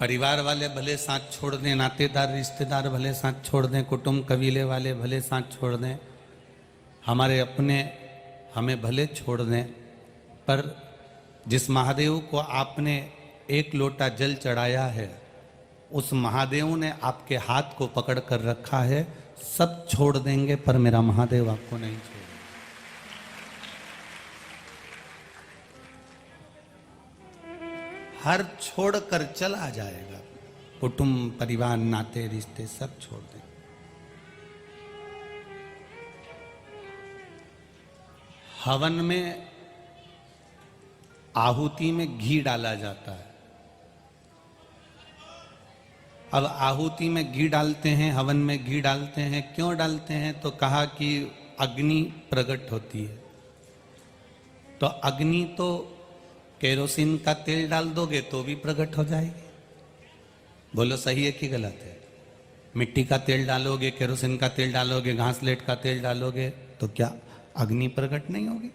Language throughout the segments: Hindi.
परिवार वाले भले साथ छोड़ दें, नातेदार रिश्तेदार भले साथ छोड़ दें, कुटुंब कबीले वाले भले साथ छोड़ दें, हमारे अपने हमें भले छोड़ दें, पर जिस महादेव को आपने एक लोटा जल चढ़ाया है, उस महादेव ने आपके हाथ को पकड़ कर रखा है। सब छोड़ देंगे पर मेरा महादेव आपको नहीं छोड़ेगा। हर छोड़ कर चला जाएगा, कुटुंब परिवार नाते रिश्ते सब छोड़ दें। हवन में आहुति में घी डाला जाता है। अब आहुति में घी डालते हैं, हवन में घी डालते हैं, क्यों डालते हैं? तो कहा कि अग्नि प्रकट होती है। तो अग्नि तो केरोसिन का तेल डाल दोगे तो भी प्रकट हो जाएगी। बोलो सही है कि गलत है? मिट्टी का तेल डालोगे, केरोसिन का तेल डालोगे, घासलेट का तेल डालोगे तो क्या अग्नि प्रकट नहीं होगी?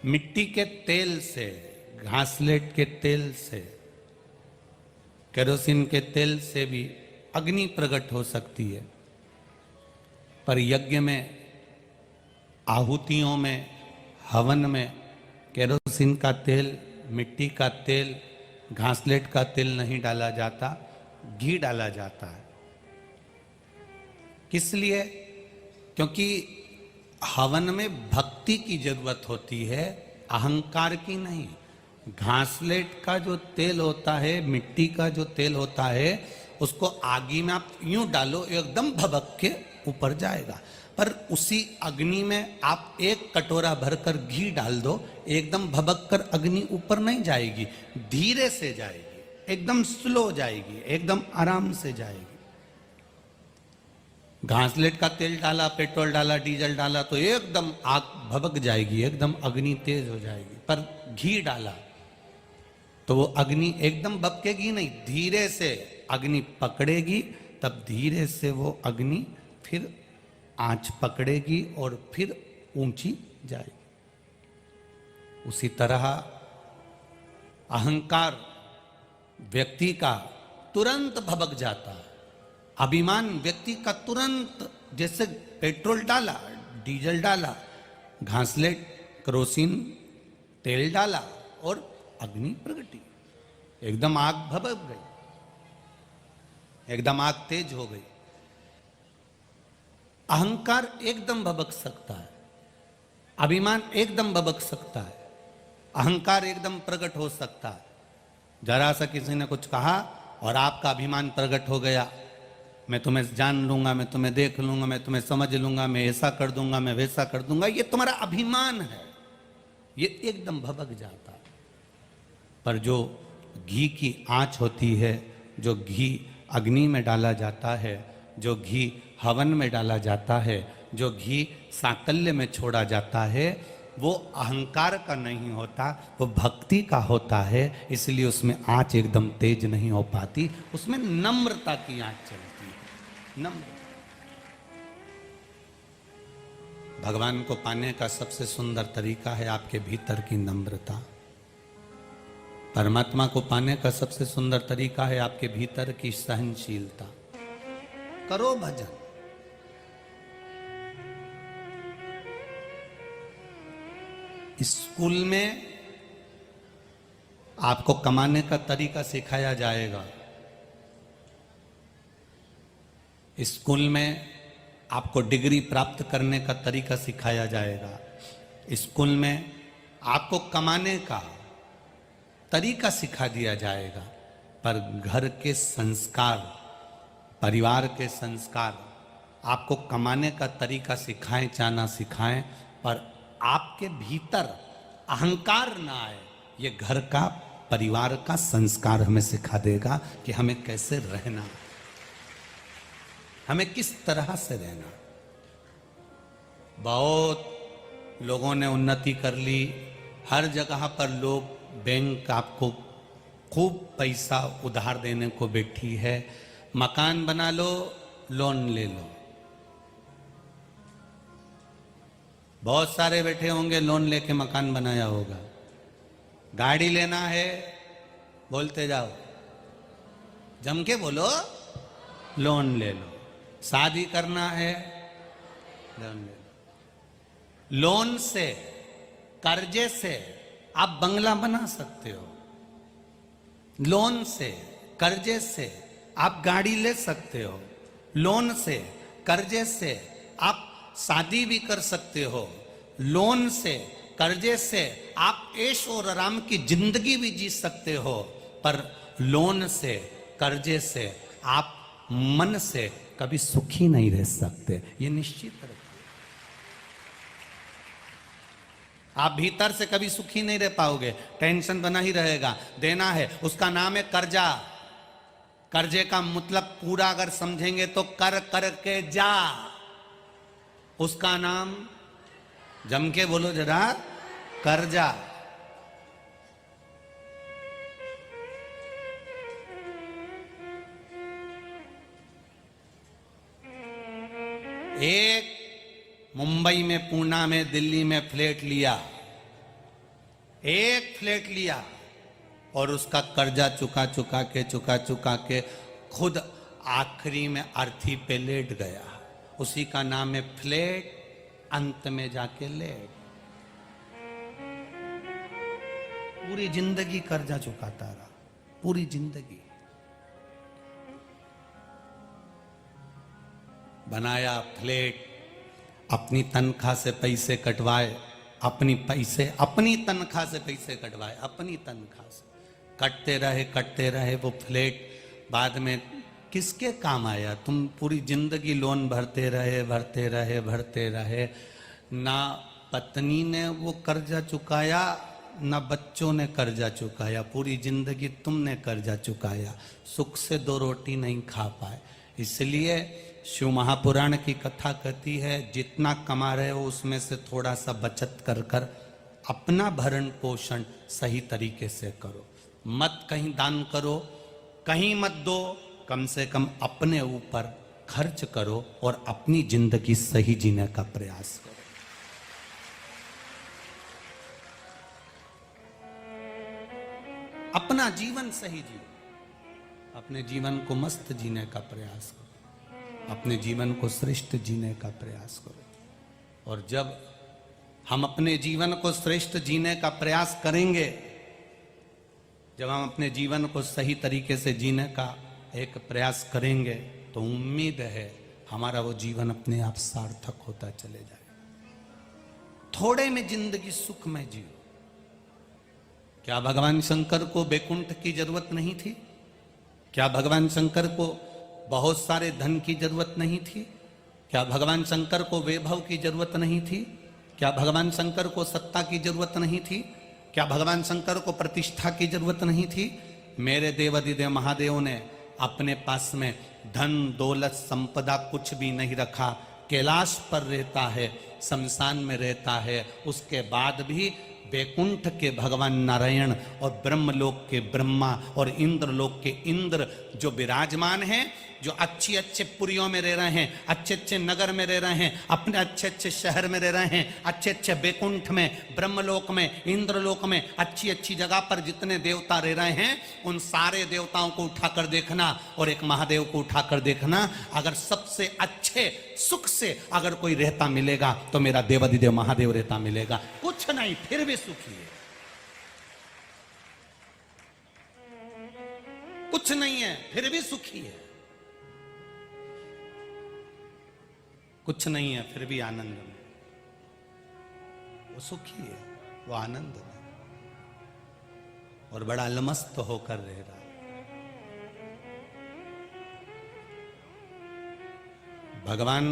मिट्टी के तेल से, घासलेट के तेल से, केरोसिन के तेल से भी अग्नि प्रकट हो सकती है। पर यज्ञ में, आहुतियों में, हवन में केरोसिन का तेल, मिट्टी का तेल, घासलेट का तेल नहीं डाला जाता, घी डाला जाता है। किस लिए? क्योंकि हवन में भक्ति की जरूरत होती है, अहंकार की नहीं। घासलेट का जो तेल होता है, मिट्टी का जो तेल होता है, उसको आगी में आप यूं डालो एकदम भभक के ऊपर जाएगा। पर उसी अग्नि में आप एक कटोरा भरकर घी डाल दो, एकदम भभक कर अग्नि ऊपर नहीं जाएगी, धीरे से जाएगी, एकदम स्लो जाएगी, एकदम आराम से जाएगी। घासलेट का तेल डाला, पेट्रोल डाला, डीजल डाला तो एकदम आग भभक जाएगी, एकदम अग्नि तेज हो जाएगी। पर घी डाला तो वो अग्नि एकदम भभकेगी नहीं, धीरे से अग्नि पकड़ेगी, तब धीरे से वो अग्नि फिर आंच पकड़ेगी और फिर ऊंची जाएगी। उसी तरह अहंकार व्यक्ति का तुरंत भभक जाता है, अभिमान व्यक्ति का तुरंत, जैसे पेट्रोल डाला, डीजल डाला, घासलेट, केरोसिन तेल डाला और अग्नि प्रगटी, एकदम आग भभक गई, एकदम आग तेज हो गई। अहंकार एकदम भभक सकता है, अभिमान एकदम भभक सकता है, अहंकार एकदम प्रकट हो सकता है। जरा सा किसी ने कुछ कहा और आपका अभिमान प्रकट हो गया, मैं तुम्हें जान लूंगा, मैं तुम्हें देख लूंगा, मैं तुम्हें समझ लूंगा, मैं ऐसा कर दूंगा, मैं वैसा कर दूंगा, ये तुम्हारा अभिमान है, ये एकदम भभक जाता है। पर जो घी की आंच होती है, जो घी अग्नि में डाला जाता है, जो घी हवन में डाला जाता है, जो घी साकल्य में छोड़ा जाता है, वो अहंकार का नहीं होता, वो भक्ति का होता है। इसलिए उसमें आंच एकदम तेज नहीं हो पाती, उसमें नम्रता की आंच चलती है। नम्र भगवान को पाने का सबसे सुंदर तरीका है आपके भीतर की नम्रता। परमात्मा को पाने का सबसे सुंदर तरीका है आपके भीतर की सहनशीलता। करो भजन। स्कूल में आपको कमाने का तरीका सिखाया जाएगा, स्कूल में आपको डिग्री प्राप्त करने का तरीका सिखाया जाएगा, स्कूल में आपको कमाने का तरीका सिखा दिया जाएगा। पर घर के संस्कार, परिवार के संस्कार आपको कमाने का तरीका सिखाएं चाहे ना सिखाएं, पर आपके भीतर अहंकार ना आए, ये घर का, परिवार का संस्कार हमें सिखा देगा कि हमें कैसे रहना, हमें किस तरह से रहना। बहुत लोगों ने उन्नति कर ली, हर जगह पर लोग, बैंक आपको खूब पैसा उधार देने को बैठी है, मकान बना लो, लोन ले लो। बहुत सारे बैठे होंगे लोन लेके मकान बनाया होगा। गाड़ी लेना है, बोलते जाओ, जम के बोलो, लोन ले लो। शादी करना है, लोन ले लो। लोन से, कर्जे से आप बंगला बना सकते हो। लोन से, कर्जे से आप गाड़ी ले सकते हो। लोन से, कर्जे से आप शादी भी कर सकते हो। लोन से, कर्जे से आप ऐश और आराम की जिंदगी भी जी सकते हो। पर लोन से, कर्जे से आप मन से कभी सुखी नहीं रह सकते, ये निश्चित रखिए। आप भीतर से कभी सुखी नहीं रह पाओगे, टेंशन बना ही रहेगा। देना है, उसका नाम है कर्जा। कर्जे का मतलब पूरा अगर समझेंगे तो कर कर के जा, उसका नाम, जम के बोलो जरा, कर्जा। एक मुंबई में, पूना में, दिल्ली में फ्लैट लिया, एक फ्लैट लिया और उसका कर्जा चुका चुका के खुद आखिरी में अर्थी पे लेट गया। उसी का नाम है फ्लैट, अंत में जाके लेट। पूरी जिंदगी कर्जा चुकाता रहा, पूरी जिंदगी। बनाया फ्लैट, अपनी तनख्वाह से पैसे कटवाए, अपनी तनख्वाह से पैसे कटवाए, अपनी तनख्वाह से कटते रहे वो फ्लैट। बाद में किसके काम आया? तुम पूरी जिंदगी लोन भरते रहे। ना पत्नी ने वो कर्जा चुकाया, ना बच्चों ने कर्जा चुकाया, पूरी जिंदगी तुमने कर्जा चुकाया, सुख से दो रोटी नहीं खा पाए। इसलिए शिव महापुराण की कथा कहती है, जितना कमा रहे हो उसमें से थोड़ा सा बचत कर कर अपना भरण पोषण सही तरीके से करो। मत कहीं दान करो, कहीं मत दो, कम से कम अपने ऊपर खर्च करो और अपनी जिंदगी सही जीने का प्रयास करो। अपना जीवन सही जियो, अपने जीवन को मस्त जीने का प्रयास करो, अपने जीवन को श्रेष्ठ जीने का प्रयास करो। और जब हम अपने जीवन को श्रेष्ठ जीने का प्रयास करेंगे, जब हम अपने जीवन को सही तरीके से जीने का एक प्रयास करेंगे, तो उम्मीद है हमारा वो जीवन अपने आप सार्थक होता चले जाएगा। थोड़े में जिंदगी सुख में जियो। क्या भगवान शंकर को बैकुंठ की जरूरत नहीं थी? क्या भगवान शंकर को बहुत सारे धन की जरूरत नहीं थी? क्या भगवान शंकर को वैभव की जरूरत नहीं थी? क्या भगवान शंकर को सत्ता की जरूरत नहीं थी? क्या भगवान शंकर को प्रतिष्ठा की जरूरत नहीं थी? मेरे देवाधिदेव महादेव ने अपने पास में धन दौलत संपदा कुछ भी नहीं रखा। कैलाश पर रहता है, शमशान में रहता है, उसके बाद भी वैकुंठ के भगवान नारायण और ब्रह्मलोक के ब्रह्मा और इंद्रलोक के इंद्र जो विराजमान हैं, जो अच्छी अच्छे पुरियों में रह रहे हैं, अच्छे अच्छे नगर में रह रहे हैं, अपने अच्छे अच्छे शहर में रह रहे हैं, अच्छे अच्छे वैकुंठ में, ब्रह्मलोक में, इंद्रलोक में, अच्छी अच्छी जगह पर जितने देवता रह रहे हैं, उन सारे देवताओं को उठाकर देखना और एक महादेव को उठाकर देखना। अगर सबसे अच्छे सुख से अगर कोई रहता मिलेगा तो मेरा देवाधिदेव महादेव रहता मिलेगा। कुछ नहीं, फिर भी सुखी है। कुछ नहीं है, फिर भी सुखी है। कुछ नहीं है, फिर भी आनंद में वो सुखी है, वो आनंद में और बड़ा अलमस्त होकर रह रहा है। भगवान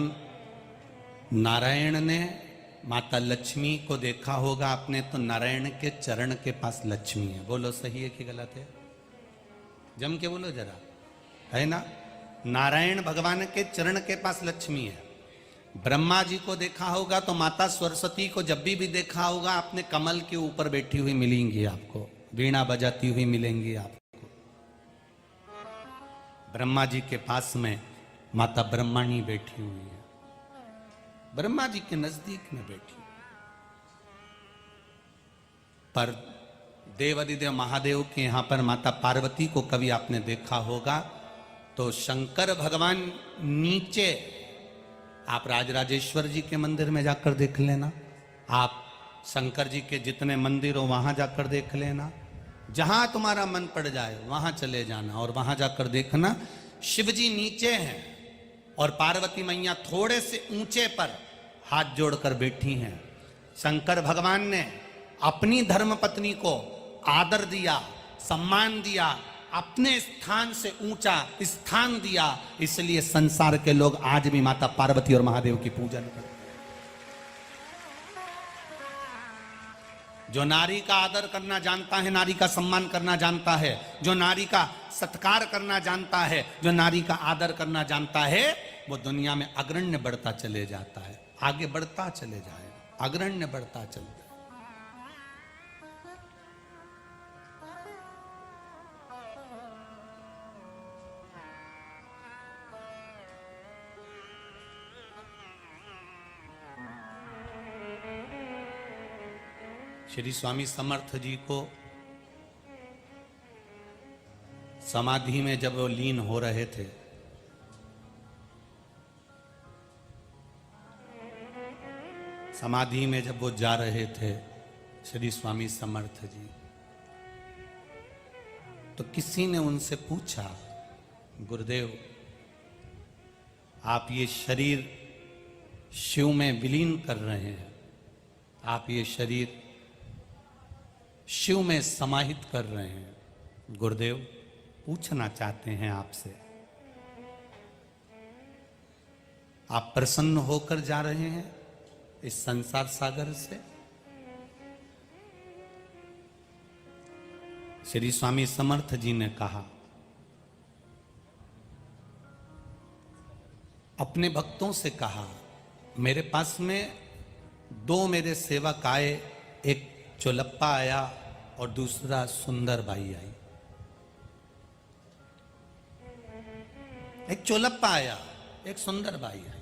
नारायण ने माता लक्ष्मी को देखा होगा आपने, तो नारायण के चरण के पास लक्ष्मी है। बोलो सही है कि गलत है? जम के बोलो जरा, है ना? नारायण भगवान के चरण के पास लक्ष्मी है। ब्रह्मा जी को देखा होगा तो माता सरस्वती को जब भी देखा होगा आपने, कमल के ऊपर बैठी हुई मिलेंगी आपको, वीणा बजाती हुई मिलेंगी आपको। ब्रह्मा जी के पास में माता ब्रह्मणी बैठी हुई है, ब्रह्मा जी के नजदीक में बैठी। पर देवादिदेव महादेव के यहाँ पर माता पार्वती को कभी आपने देखा होगा तो शंकर भगवान नीचे, आप राजराजेश्वर जी के मंदिर में जाकर देख लेना, आप शंकर जी के जितने मंदिर हो वहां जाकर देख लेना, जहां तुम्हारा मन पड़ जाए वहां चले जाना और वहां जाकर देखना शिव जी नीचे हैं और पार्वती मैया थोड़े से ऊंचे पर हाथ जोड़कर बैठी हैं। शंकर भगवान ने अपनी धर्मपत्नी को आदर दिया, सम्मान दिया, अपने स्थान से ऊंचा स्थान दिया, इसलिए संसार के लोग आज भी माता पार्वती और महादेव की पूजन करते हैं। जो नारी का आदर करना जानता है, नारी का सम्मान करना जानता है, जो नारी का सत्कार करना जानता है, जो नारी का आदर करना जानता है, वो दुनिया में अग्रण्य बढ़ता चले जाता है, आगे बढ़ता चले जाएगा, अग्रण्य बढ़ता चलता है। श्री स्वामी समर्थ जी को समाधि में जब वो लीन हो रहे थे, समाधि में जब वो जा रहे थे श्री स्वामी समर्थ जी, तो किसी ने उनसे पूछा, गुरुदेव आप ये शरीर शिव में विलीन कर रहे हैं, आप ये शरीर शिव में समाहित कर रहे हैं, गुरुदेव पूछना चाहते हैं आपसे, आप प्रसन्न होकर जा रहे हैं इस संसार सागर से? श्री स्वामी समर्थ जी ने कहा, अपने भक्तों से कहा, मेरे पास में दो मेरे सेवक आए, एक चोलप्पा आया और दूसरा सुंदर बाई आई। एक चोलप्पा आया, एक सुंदर बाई आई,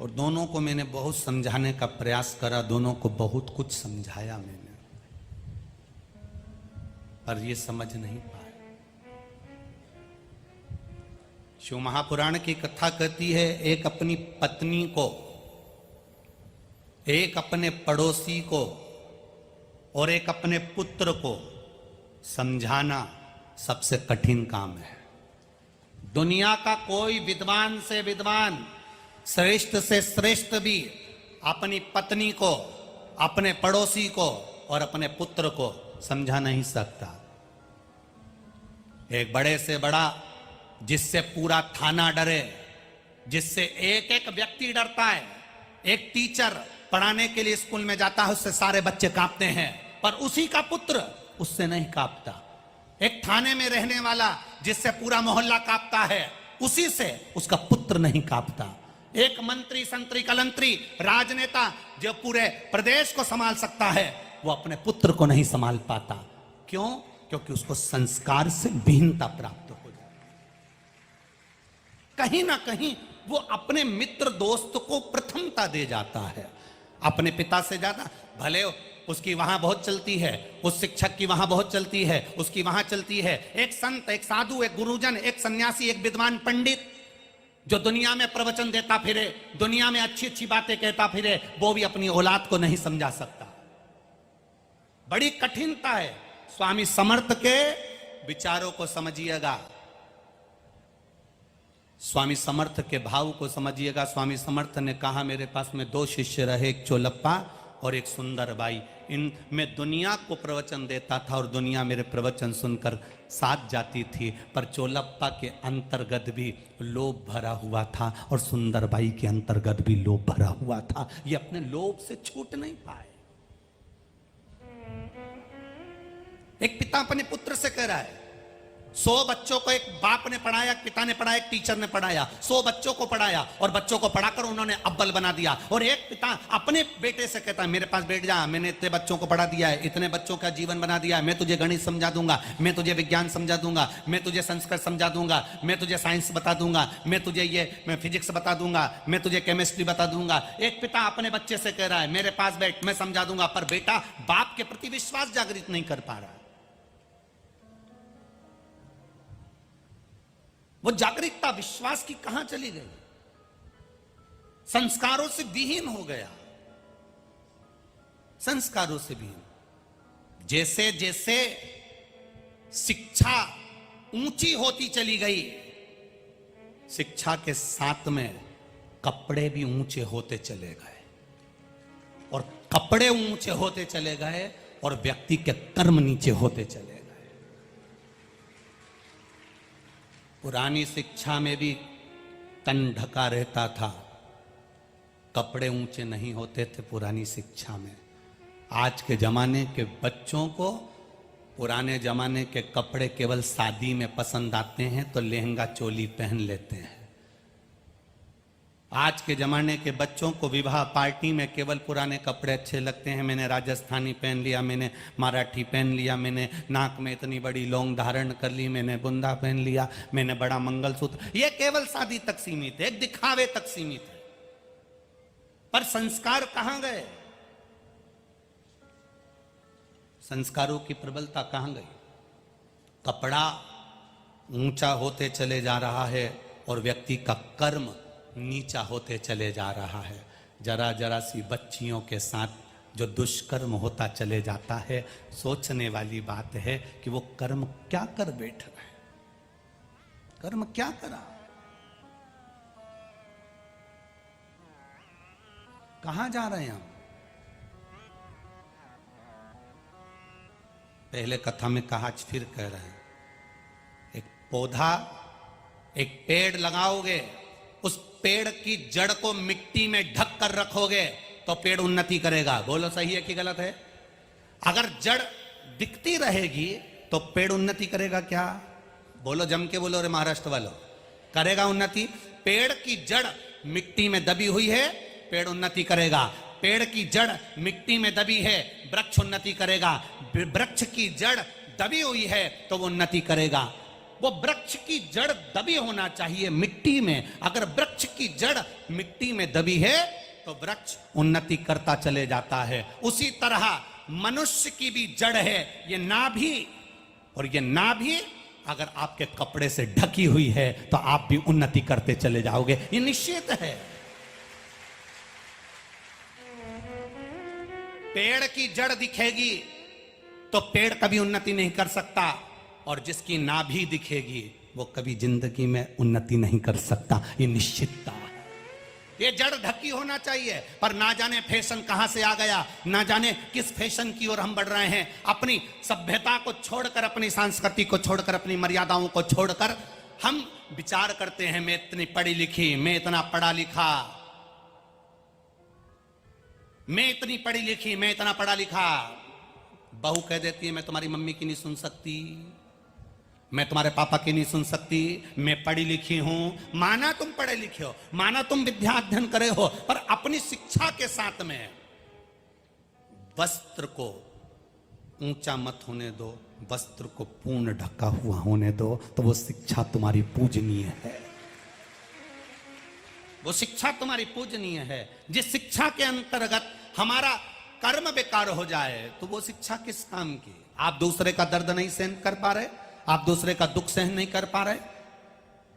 और दोनों को मैंने बहुत समझाने का प्रयास करा, दोनों को बहुत कुछ समझाया मैंने, पर ये समझ नहीं पाए। शिव महापुराण की कथा कहती है, एक अपनी पत्नी को, एक अपने पड़ोसी को और एक अपने पुत्र को समझाना सबसे कठिन काम है। दुनिया का कोई विद्वान से विद्वान, श्रेष्ठ से श्रेष्ठ भी अपनी पत्नी को, अपने पड़ोसी को और अपने पुत्र को समझा नहीं सकता। एक बड़े से बड़ा, जिससे पूरा थाना डरे, जिससे एक एक व्यक्ति डरता है, एक टीचर पढ़ाने के लिए स्कूल में जाता है, उससे सारे बच्चे कांपते हैं, पर उसी का पुत्र उससे नहीं कांपता। एक थाने में रहने वाला, जिससे पूरा मोहल्ला कांपता है, उसी से उसका पुत्र नहीं कांपता। एक मंत्री, संतरी, कलंतरी, राजनेता जो पूरे प्रदेश को संभाल सकता है, वो अपने पुत्र को नहीं संभाल पाता। क्यों? क्योंकि उसको संस्कार से विहीनता प्राप्त हो जाती। कहीं ना कहीं वो अपने मित्र दोस्त को प्रथमता दे जाता है, अपने पिता से ज्यादा। भले उसकी वहां बहुत चलती है, उस शिक्षक की वहां बहुत चलती है, उसकी वहां चलती है। एक संत, एक साधु, एक गुरुजन, एक सन्यासी, एक विद्वान पंडित जो दुनिया में प्रवचन देता फिरे, दुनिया में अच्छी अच्छी बातें कहता फिरे, वो भी अपनी औलाद को नहीं समझा सकता। बड़ी कठिनता है। स्वामी समर्थ के विचारों को समझिएगा, स्वामी समर्थ के भाव को समझिएगा। स्वामी समर्थ ने कहा, मेरे पास में दो शिष्य रहे, एक चोलप्पा और एक सुंदर बाई। इन मैं दुनिया को प्रवचन देता था और दुनिया मेरे प्रवचन सुनकर साथ जाती थी, पर चोलप्पा के अंतर्गत भी लोभ भरा हुआ था और सुंदर बाई के अंतर्गत भी लोभ भरा हुआ था। ये अपने लोभ से छूट नहीं पाए। एक पिता अपने पुत्र से कह रहा है, 100 बच्चों को एक बाप ने पढ़ाया, पिता ने पढ़ाया, एक टीचर ने पढ़ाया, 100 बच्चों को पढ़ाया और बच्चों को पढ़ाकर उन्होंने अव्वल बना दिया। और एक पिता अपने बेटे से कहता है मेरे पास बैठ जा, मैंने इतने बच्चों को पढ़ा दिया है, इतने बच्चों का जीवन बना दिया है, मैं तुझे गणित समझा दूंगा, मैं तुझे विज्ञान समझा दूंगा, मैं तुझे संस्कृत समझा दूंगा, मैं तुझे साइंस बता दूंगा, मैं तुझे मैं फिजिक्स बता दूंगा, मैं तुझे केमिस्ट्री बता दूंगा। एक पिता अपने बच्चे से कह रहा है मेरे पास बैठ, मैं समझा दूंगा, पर बेटा बाप के प्रति विश्वास जागृत नहीं कर पा रहा। वो जागरूकता विश्वास की कहां चली गई? संस्कारों से विहीन हो गया, संस्कारों से विहीन। जैसे जैसे शिक्षा ऊंची होती चली गई, शिक्षा के साथ में कपड़े भी ऊंचे होते चले गए, और कपड़े ऊंचे होते चले गए और व्यक्ति के कर्म नीचे होते चले गए। पुरानी शिक्षा में भी तन ढका रहता था, कपड़े ऊंचे नहीं होते थे पुरानी शिक्षा में। आज के जमाने के बच्चों को पुराने जमाने के कपड़े केवल शादी में पसंद आते हैं तो लहंगा चोली पहन लेते हैं। आज के जमाने के बच्चों को विवाह पार्टी में केवल पुराने कपड़े अच्छे लगते हैं। मैंने राजस्थानी पहन लिया, मैंने मराठी पहन लिया, मैंने नाक में इतनी बड़ी लौंग धारण कर ली, मैंने बुंदा पहन लिया, मैंने बड़ा मंगलसूत्र। ये केवल शादी तक सीमित है, एक दिखावे तक सीमित है। पर संस्कार कहां गए? संस्कारों की प्रबलता कहां गई? कपड़ा ऊंचा होते चले जा रहा है और व्यक्ति का कर्म नीचा होते चले जा रहा है। जरा जरा सी बच्चियों के साथ जो दुष्कर्म होता चले जाता है, सोचने वाली बात है कि वो कर्म क्या कर बैठ रहा है, कर्म क्या करा, कहां जा रहे हैं हम? पहले कथा में कहा, आज फिर कह रहे हैं, एक पौधा, एक पेड़ लगाओगे, उस पेड़ की जड़ को मिट्टी में ढक कर रखोगे तो पेड़ उन्नति करेगा। बोलो सही है कि गलत है? अगर जड़ दिखती रहेगी तो पेड़ उन्नति करेगा क्या? बोलो, जम के बोलो रे महाराष्ट्र वालों, करेगा उन्नति? पेड़ की जड़ मिट्टी में दबी हुई है, पेड़ उन्नति करेगा। पेड़ की जड़ मिट्टी में दबी है, वृक्ष उन्नति करेगा। वृक्ष की जड़ दबी हुई है तो वो उन्नति करेगा। वो वृक्ष की जड़ दबी होना चाहिए मिट्टी में। अगर वृक्ष की जड़ मिट्टी में दबी है तो वृक्ष उन्नति करता चले जाता है। उसी तरह मनुष्य की भी जड़ है, ये नाभि, और ये नाभि अगर आपके कपड़े से ढकी हुई है तो आप भी उन्नति करते चले जाओगे, ये निश्चित है। पेड़ की जड़ दिखेगी तो पेड़ कभी उन्नति नहीं कर सकता, और जिसकी नाभि दिखेगी वो कभी जिंदगी में उन्नति नहीं कर सकता, ये निश्चितता है। ये जड़ ढकी होना चाहिए। पर ना जाने फैशन कहां से आ गया, ना जाने किस फैशन की ओर हम बढ़ रहे हैं। अपनी सभ्यता को छोड़कर, अपनी संस्कृति को छोड़कर, अपनी मर्यादाओं को छोड़कर हम विचार करते हैं मैं इतनी पढ़ी लिखी, मैं इतना पढ़ा लिखा, मैं इतनी पढ़ी लिखी, मैं इतना पढ़ा लिखा। बहू कह देती है मैं तुम्हारी मम्मी की नहीं सुन सकती, मैं तुम्हारे पापा की नहीं सुन सकती, मैं पढ़ी लिखी हूं। माना तुम पढ़े लिखे हो, माना तुम विद्या अध्ययन करे हो, पर अपनी शिक्षा के साथ में वस्त्र को ऊंचा मत होने दो, वस्त्र को पूर्ण ढका हुआ होने दो, तो वो शिक्षा तुम्हारी पूजनीय है। वो शिक्षा तुम्हारी पूजनीय है। जिस शिक्षा के अंतर्गत हमारा कर्म बेकार हो जाए तो वो शिक्षा किस काम की? आप दूसरे का दर्द नहीं सहन कर पा रहे, आप दूसरे का दुख सहन नहीं कर पा रहे,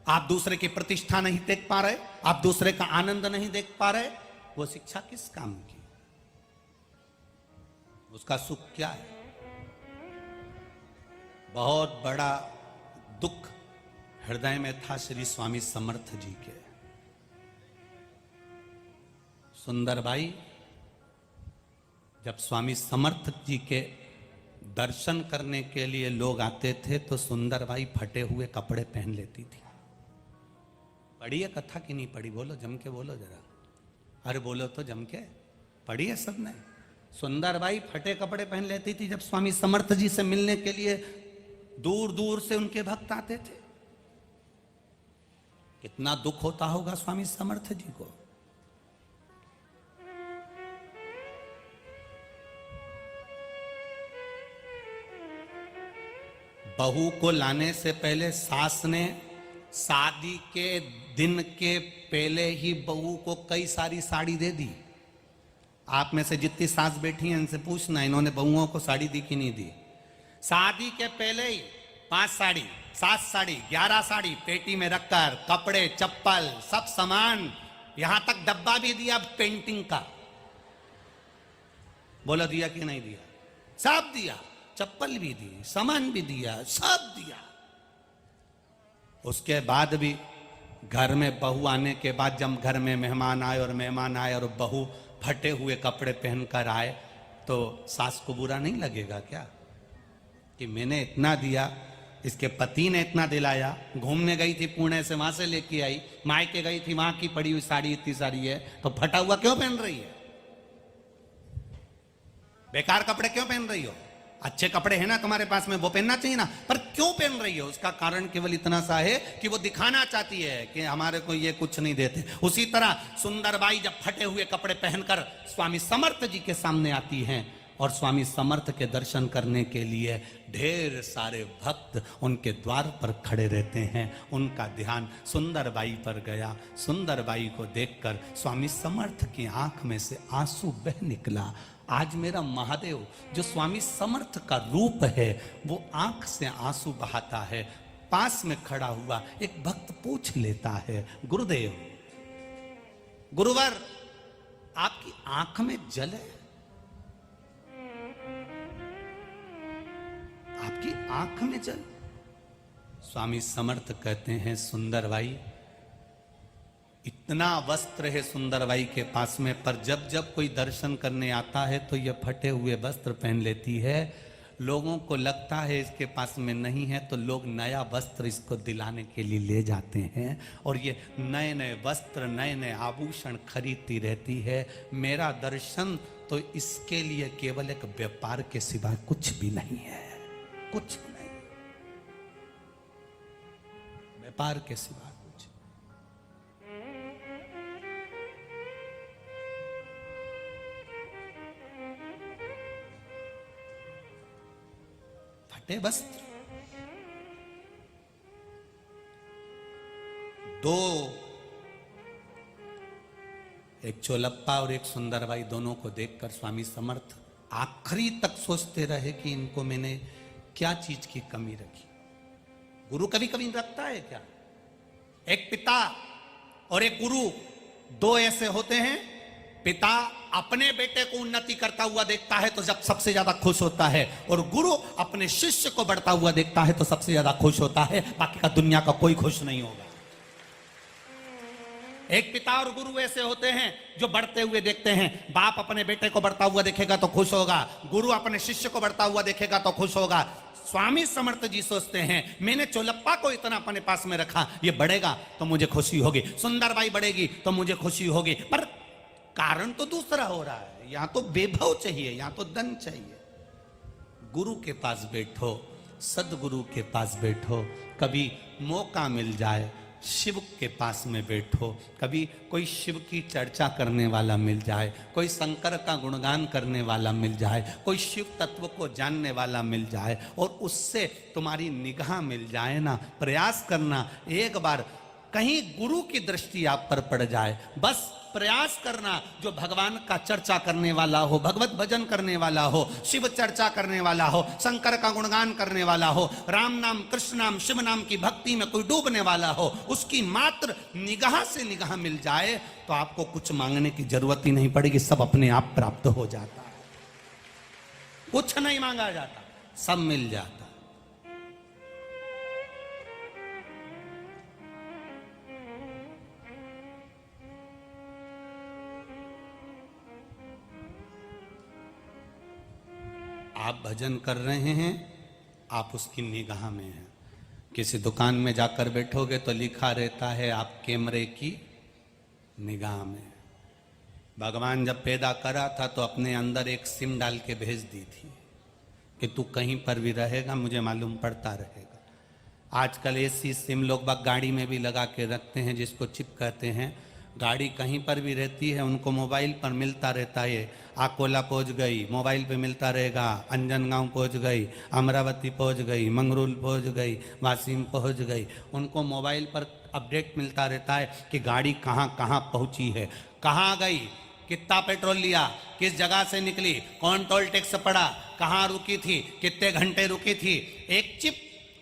आप दूसरे की प्रतिष्ठा नहीं देख पा रहे, आप दूसरे का आनंद नहीं देख पा रहे, वो शिक्षा किस काम की? उसका सुख क्या है? बहुत बड़ा दुख हृदय में था श्री स्वामी समर्थ जी के। सुंदर भाई जब स्वामी समर्थ जी के दर्शन करने के लिए लोग आते थे तो सुंदर भाई फटे हुए कपड़े पहन लेती थी। पढ़ी है कथा की नहीं पढ़ी? बोलो, जम के बोलो जरा। अरे बोलो तो जम के, पढ़ी है सबने? सुंदर भाई फटे कपड़े पहन लेती थी जब स्वामी समर्थ जी से मिलने के लिए दूर दूर से उनके भक्त आते थे। कितना दुख होता होगा स्वामी समर्थ जी को। बहू को लाने से पहले सास ने शादी के दिन के पहले ही बहू को कई सारी साड़ी दे दी। आप में से जितनी सास बैठी हैं इनसे पूछना, इन्होंने बहुओं को साड़ी दी कि नहीं दी। शादी के पहले ही 5 साड़ी, 7 साड़ी, 11 साड़ी पेटी में रखकर, कपड़े, चप्पल, सब सामान, यहां तक डब्बा भी दिया पेंटिंग का। बोला दिया कि नहीं दिया? सब दिया, चप्पल भी दी, सामान भी दिया, सब दिया। उसके बाद भी घर में बहू आने के बाद जब घर में मेहमान आए और बहू फटे हुए कपड़े पहनकर आए तो सास को बुरा नहीं लगेगा क्या कि मैंने इतना दिया, इसके पति ने इतना दिलाया, घूमने गई थी पुणे से, वहां से लेके आई, मायके गई थी, वहां की पड़ी हुई साड़ी इतनी सारी है, तो फटा हुआ क्यों पहन रही है? बेकार कपड़े क्यों पहन रही हो? अच्छे कपड़े हैं ना तुम्हारे पास में, वो पहनना चाहिए ना, पर क्यों पहन रही हो? उसका कारण केवल इतना सा है कि वो दिखाना चाहती है कि हमारे को ये कुछ नहीं देते। उसी तरह सुंदरबाई जब फटे हुए कपड़े पहनकर स्वामी समर्थ जी के सामने आती हैं और स्वामी समर्थ के दर्शन करने के लिए ढेर सारे भक्त उनके द्वार पर खड़े रहते हैं। उनका ध्यान सुंदरबाई पर गया। सुंदरबाई को देखकर स्वामी समर्थ की आंख में से आंसू बह निकला। आज मेरा महादेव जो स्वामी समर्थ का रूप है वो आंख से आंसू बहाता है। पास में खड़ा हुआ एक भक्त पूछ लेता है, गुरुदेव, गुरुवर, आपकी आंख में जल है? आपकी आंख में जल? स्वामी समर्थ कहते हैं, सुंदरबाई, इतना वस्त्र है सुंदरबाई के पास में, पर जब जब कोई दर्शन करने आता है तो ये फटे हुए वस्त्र पहन लेती है। लोगों को लगता है इसके पास में नहीं है तो लोग नया वस्त्र इसको दिलाने के लिए ले जाते हैं और ये नए नए वस्त्र, नए नए आभूषण खरीदती रहती है। मेरा दर्शन तो इसके लिए केवल एक व्यापार के सिवा कुछ भी नहीं है, कुछ नहीं, व्यापार के सिवा। फटे वस्त्र, दो, एक चोलप्पा और एक सुंदरबाई, दोनों को देखकर स्वामी समर्थ आखिरी तक सोचते रहे कि इनको मैंने क्या चीज की कमी रखी। गुरु कभी कभी रखता है क्या? एक पिता और एक गुरु, दो ऐसे होते हैं। पिता अपने बेटे को उन्नति करता हुआ देखता है तो जब सबसे ज्यादा खुश होता है, और गुरु अपने शिष्य को बढ़ता हुआ देखता है तो सबसे ज्यादा खुश होता है। बाकी का दुनिया का कोई खुश नहीं होगा। एक पिता और गुरु ऐसे होते हैं जो बढ़ते हुए देखते हैं। बाप अपने बेटे को बढ़ता हुआ देखेगा तो खुश होगा, गुरु अपने शिष्य को बढ़ता हुआ देखेगा तो खुश होगा। स्वामी समर्थ जी सोचते हैं, मैंने चोलप्पा को इतना अपने पास में रखा, ये बढ़ेगा तो मुझे खुशी होगी, सुंदरबाई बढ़ेगी तो मुझे खुशी होगी। पर कारण तो दूसरा हो रहा है। यहां तो वैभव चाहिए, यहां तो धन चाहिए। गुरु के पास बैठो, सदगुरु के पास बैठो, कभी मौका मिल जाए शिव के पास में बैठो, कभी कोई शिव की चर्चा करने वाला मिल जाए, कोई शंकर का गुणगान करने वाला मिल जाए, कोई शिव तत्व को जानने वाला मिल जाए और उससे तुम्हारी निगाह मिल जाए ना, प्रयास करना एक बार कहीं गुरु की दृष्टि आप पर पड़ जाए। बस प्रयास करना, जो भगवान का चर्चा करने वाला हो, भगवत भजन करने वाला हो, शिव चर्चा करने वाला हो, शंकर का गुणगान करने वाला हो, राम नाम, कृष्ण नाम, शिव नाम की भक्ति में कोई डूबने वाला हो, उसकी मात्र निगाह से निगाह मिल जाए तो आपको कुछ मांगने की जरूरत ही नहीं पड़ेगी, सब अपने आप प्राप्त हो जाता है। कुछ नहीं मांगा जाता, सब मिल जाता। आप भजन कर रहे हैं, आप उसकी निगाह में हैं। किसी दुकान में जाकर बैठोगे तो लिखा रहता है आप कैमरे की निगाह में। भगवान जब पैदा करा था तो अपने अंदर एक सिम डाल के भेज दी थी। कि तू कहीं पर भी रहेगा मुझे मालूम पड़ता रहेगा। आजकल ऐसी सिम लोग बाग गाड़ी में भी लगा के रखते हैं, जिसको चिप कहते हैं। गाड़ी कहीं पर भी रहती है, उनको मोबाइल पर मिलता रहता है। आकोला पहुंच गई, मोबाइल पे मिलता रहेगा। अंजनगांव पहुंच गई, अमरावती पहुंच गई, मंगरूल पहुंच गई, वासिम पहुंच गई। उनको मोबाइल पर अपडेट मिलता रहता है कि गाड़ी कहाँ कहाँ पहुंची है, कहाँ गई, कितना पेट्रोल लिया, किस जगह से निकली, कौन टोल टैक्स पड़ा, कहाँ रुकी थी, कितने घंटे रुकी थी। एक चिप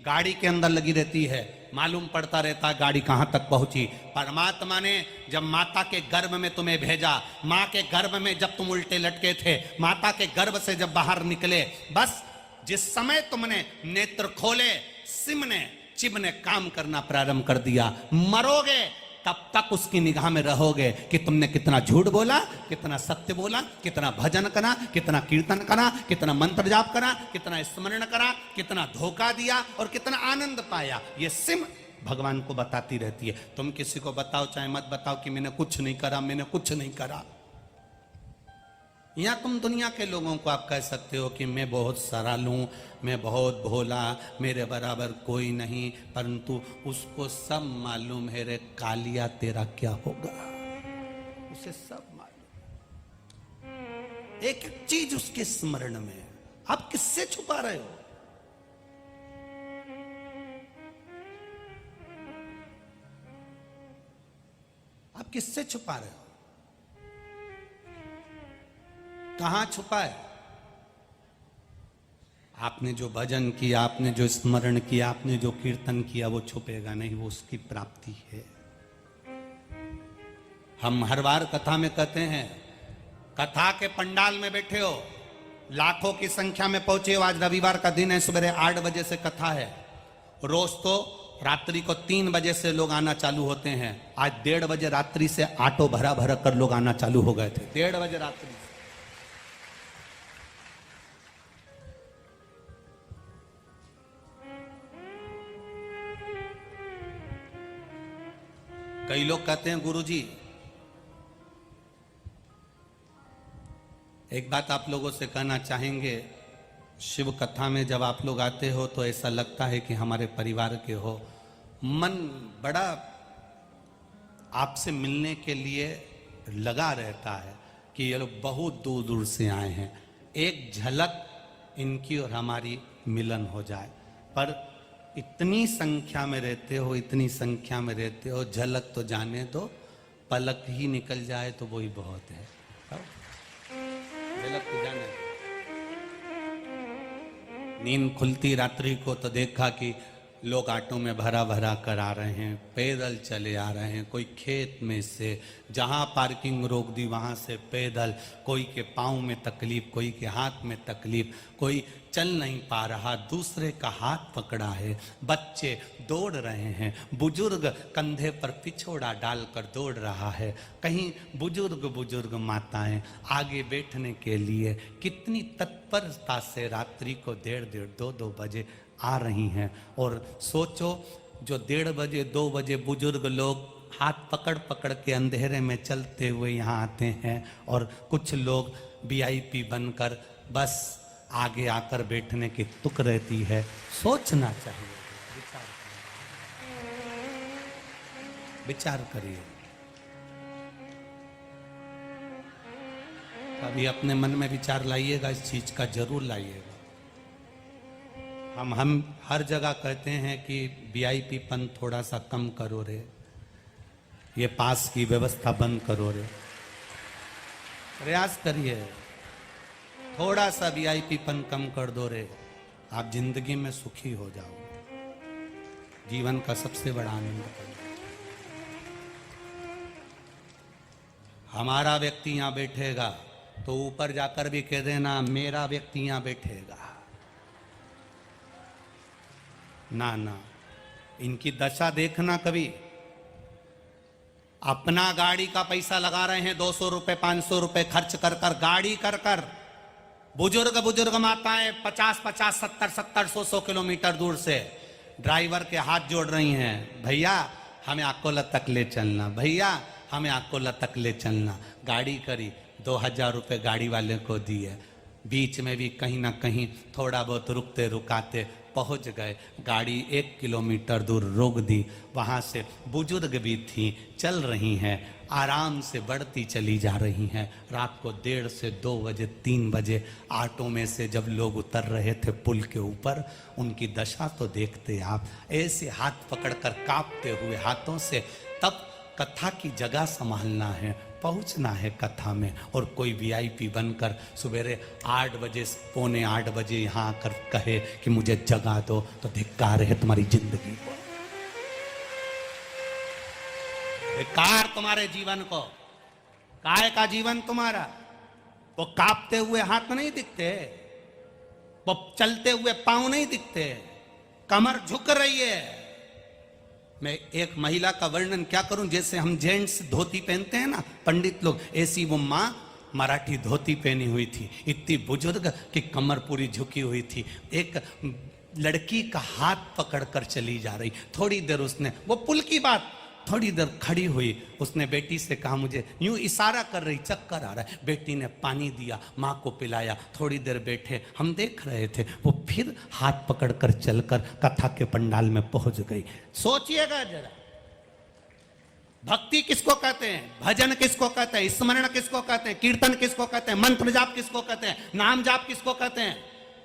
गाड़ी के अंदर लगी रहती है, मालूम पड़ता रहता है गाड़ी कहां तक पहुंची। परमात्मा ने जब माता के गर्भ में तुम्हें भेजा, मां के गर्भ में जब तुम उल्टे लटके थे, माता के गर्भ से जब बाहर निकले, बस जिस समय तुमने नेत्र खोले, सिम ने चिप ने काम करना प्रारंभ कर दिया। मरोगे तब तक उसकी निगाह में रहोगे कि तुमने कितना झूठ बोला, कितना सत्य बोला, कितना भजन करा, कितना कीर्तन करा, कितना मंत्र जाप करा, कितना स्मरण करा, कितना धोखा दिया और कितना आनंद पाया। ये सिम भगवान को बताती रहती है। तुम किसी को बताओ चाहे मत बताओ कि मैंने कुछ नहीं करा, मैंने कुछ नहीं करा। या तुम दुनिया के लोगों को आप कह सकते हो कि मैं बहुत सरल हूं, मैं बहुत भोला, मेरे बराबर कोई नहीं, परंतु उसको सब मालूम है रे कालिया तेरा क्या होगा, उसे सब मालूम। एक एक चीज उसके स्मरण में है। आप किससे छुपा रहे हो? आप किससे छुपा रहे हो? कहां छुपा है? आपने जो भजन किया, आपने जो स्मरण किया, आपने जो कीर्तन किया, वो छुपेगा नहीं, वो उसकी प्राप्ति है। हम हर बार कथा में कहते हैं, कथा के पंडाल में बैठे हो, लाखों की संख्या में पहुंचे हो। आज रविवार का दिन है, सुबह 8 बजे से कथा है। रोज तो रात्रि को 3 बजे से लोग आना चालू होते हैं। आज 1:30 बजे रात्रि से ऑटो भरा भरा कर लोग आना चालू हो गए थे। 1:30 बजे रात्रि से। कई लोग कहते हैं गुरुजी, एक बात आप लोगों से कहना चाहेंगे, शिव कथा में जब आप लोग आते हो तो ऐसा लगता है कि हमारे परिवार के हो। मन बड़ा आपसे मिलने के लिए लगा रहता है कि ये लोग बहुत दूर दूर से आए हैं, एक झलक इनकी और हमारी मिलन हो जाए। पर इतनी संख्या में रहते हो, इतनी संख्या में रहते हो, झलक तो जाने दो, पलक ही निकल जाए तो वही बहुत है। झलक तो जाने दो। नींद खुलती रात्रि को तो देखा कि लोग ऑटो में भरा भरा कर आ रहे हैं, पैदल चले आ रहे हैं, कोई खेत में से, जहां पार्किंग रोक दी वहां से पैदल, कोई के पाँव में तकलीफ, कोई के हाथ में तकलीफ, कोई चल नहीं पा रहा, दूसरे का हाथ पकड़ा है, बच्चे दौड़ रहे हैं, बुजुर्ग कंधे पर पिछोड़ा डालकर दौड़ रहा है, कहीं बुजुर्ग माताएं आगे बैठने के लिए कितनी तत्परता से रात्रि को 1:30, 2 बजे आ रही हैं। और सोचो, जो 1:30 बजे 2 बजे बुजुर्ग लोग हाथ पकड़ पकड़ के अंधेरे में चलते हुए यहाँ आते हैं, और कुछ लोग VIP बनकर बस आगे आकर बैठने की तुक रहती है। सोचना चाहिए, विचार करिए। अभी अपने मन में विचार लाइएगा, इस चीज का जरूर लाइएगा। हम हर जगह कहते हैं कि VIP पन थोड़ा सा कम करो रे, ये पास की व्यवस्था बंद करो रे। प्रयास करिए, थोड़ा सा VIP पन कम कर दो रे, आप जिंदगी में सुखी हो जाओगे, जीवन का सबसे बड़ा आनंद करो। हमारा व्यक्ति यहाँ बैठेगा तो ऊपर जाकर भी कह देना मेरा व्यक्ति यहाँ बैठेगा। ना ना, इनकी दशा देखना कभी। अपना गाड़ी का पैसा लगा रहे हैं, 200 रुपए 500 रुपए खर्च कर कर, गाड़ी कर कर, बुजुर्ग माताएं 50-50, 70-70, 100 किलोमीटर दूर से ड्राइवर के हाथ जोड़ रही हैं, भैया हमें अकोला तक ले चलना, भैया हमें अकोला तक ले चलना। गाड़ी करी, 2000 रुपए गाड़ी वाले को दिए, बीच में भी कहीं ना कहीं थोड़ा बहुत रुकते रुकाते पहुंच गए। गाड़ी 1 किलोमीटर दूर रोक दी। वहां से बुजुर्ग भी थी, चल रही हैं, आराम से बढ़ती चली जा रही हैं। रात को 1:30 से 2 बजे 3 बजे ऑटो में से जब लोग उतर रहे थे पुल के ऊपर, उनकी दशा तो देखते आप, ऐसे हाथ पकड़कर कांपते हुए हाथों से। तब कथा की जगह संभालना है, पहुंचना है कथा में, और कोई वीआईपी बनकर सवेरे 8 बजे 7:45 बजे यहाँ आकर कहे कि मुझे जगा दो, तो धिक्कार है तुम्हारी जिंदगी को, धिक्कार तुम्हारे जीवन को। काय का जीवन तुम्हारा? वो कांपते हुए हाथ नहीं दिखते, वो चलते हुए पांव नहीं दिखते, कमर झुक रही है। मैं एक महिला का वर्णन क्या करूं, जैसे हम जेंट्स धोती पहनते हैं ना पंडित लोग, ऐसी वो माँ मराठी धोती पहनी हुई थी, इतनी बुजुर्ग कि कमर पूरी झुकी हुई थी। एक लड़की का हाथ पकड़कर चली जा रही। थोड़ी देर उसने, वो पुल की बात, थोड़ी देर खड़ी हुई, उसने बेटी से कहा, मुझे यूं इशारा कर रही, चक्कर आ रहा है। बेटी ने पानी दिया, माँ को पिलाया। थोड़ी देर बैठे, हम देख रहे थे, वो फिर हाथ पकड़कर चलकर कथा के पंडाल में पहुंच गई। सोचिएगा जरा, भक्ति किसको कहते हैं, भजन किसको कहते हैं, स्मरण किसको कहते हैं, कीर्तन किसको कहते हैं, मंत्र जाप किसको कहते हैं, नाम जाप किसको कहते हैं।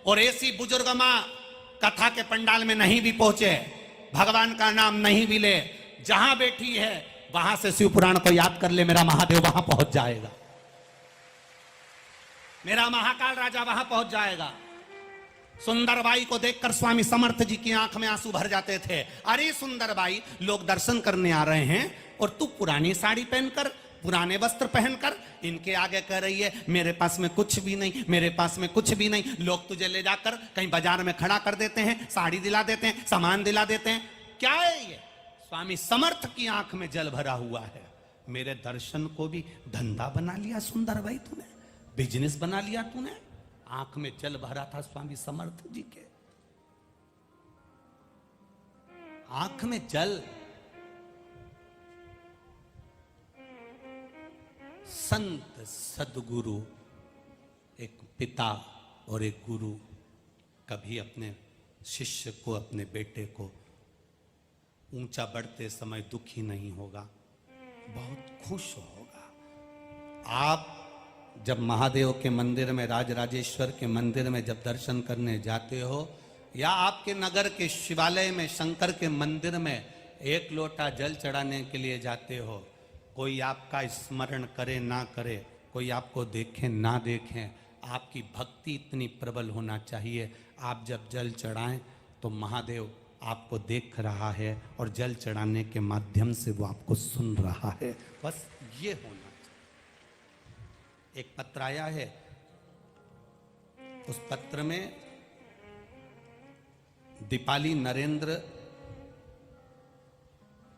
और ऐसी बुजुर्ग माँ कथा के पंडाल में नहीं भी पहुंचे, भगवान का नाम नहीं भी ले, जहां बैठी है वहां से शिव पुराण को याद कर ले, मेरा महादेव वहां पहुंच जाएगा, मेरा महाकाल राजा वहां पहुंच जाएगा। सुंदरबाई को देखकर स्वामी समर्थ जी की आंख में आंसू भर जाते थे। अरे सुंदरबाई, लोग दर्शन करने आ रहे हैं और तू पुरानी साड़ी पहनकर, पुराने वस्त्र पहनकर इनके आगे कह रही है मेरे पास में कुछ भी नहीं, मेरे पास में कुछ भी नहीं। लोग तुझे ले जाकर कहीं बाजार में खड़ा कर देते हैं, साड़ी दिला देते हैं, सामान दिला देते हैं। क्या है ये? स्वामी समर्थ की आंख में जल भरा हुआ है। मेरे दर्शन को भी धंधा बना लिया सुंदरबाई तूने, बिजनेस बना लिया तूने। आंख में जल भरा था स्वामी समर्थ जी के, आंख में जल। संत सदगुरु, एक पिता और एक गुरु कभी अपने शिष्य को, अपने बेटे को ऊंचा बढ़ते समय दुखी नहीं होगा, बहुत खुश होगा। आप जब महादेव के मंदिर में, राजराजेश्वर के मंदिर में जब दर्शन करने जाते हो, या आपके नगर के शिवालय में शंकर के मंदिर में एक लोटा जल चढ़ाने के लिए जाते हो, कोई आपका स्मरण करे ना करे, कोई आपको देखे ना देखें, आपकी भक्ति इतनी प्रबल होना चाहिए। आप जब जल चढ़ाएं तो महादेव आपको देख रहा है और जल चढ़ाने के माध्यम से वो आपको सुन रहा है। बस ये होना चाहिए। एक पत्र आया है, उस पत्र में दीपाली नरेंद्र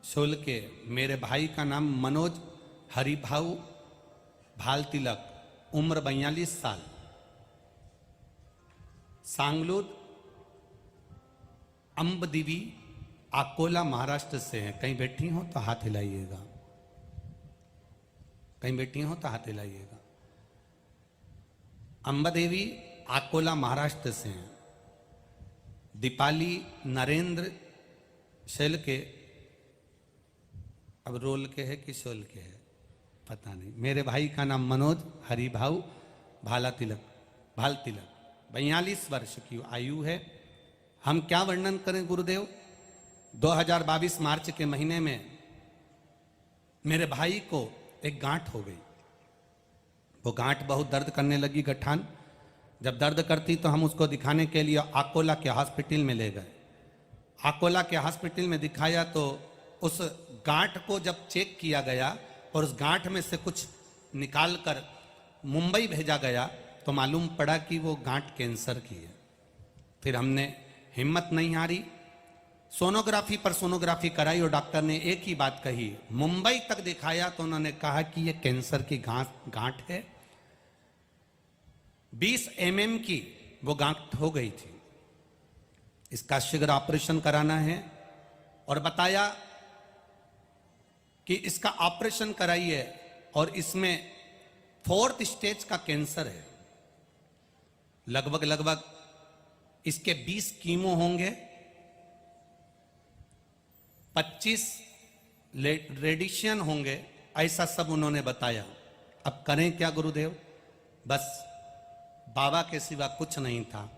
शोलके, मेरे भाई का नाम मनोज हरिभाऊ भाल तिलक, उम्र 42 साल, सांगलूद अंबदेवी अकोला महाराष्ट्र से हैं। कहीं बैठी हो तो हाथ हिलाइएगा, कहीं बैठी हो तो हाथ हिलाइएगा। अंबदेवी अकोला महाराष्ट्र से हैं। दीपाली नरेंद्र शैल के, अब रोल के है कि शोल के है पता नहीं। मेरे भाई का नाम मनोज हरिभाऊ भाल तिलक, 42 वर्ष की आयु है। हम क्या वर्णन करें गुरुदेव। 2022 मार्च के महीने में मेरे भाई को एक गांठ हो गई। वो गांठ बहुत दर्द करने लगी, गठान। जब दर्द करती तो हम उसको दिखाने के लिए अकोला के हॉस्पिटल में ले गए। अकोला के हॉस्पिटल में दिखाया तो उस गांठ को जब चेक किया गया और उस गांठ में से कुछ निकालकर मुंबई भेजा गया तो मालूम पड़ा कि वो गांठ कैंसर की है। फिर हमने हिम्मत नहीं हारी, सोनोग्राफी पर सोनोग्राफी कराई और डॉक्टर ने एक ही बात कही। मुंबई तक दिखाया तो उन्होंने कहा कि ये कैंसर की गांठ है। 20 mm की वो गांठ हो गई थी, इसका शीघ्र ऑपरेशन कराना है। और बताया कि इसका ऑपरेशन कराइए और इसमें 4th स्टेज का कैंसर है। लगभग लगभग इसके 20 कीमो होंगे, 25 रेडिशन होंगे, ऐसा सब उन्होंने बताया। अब करें क्या गुरुदेव? बस बाबा के सिवा कुछ नहीं था।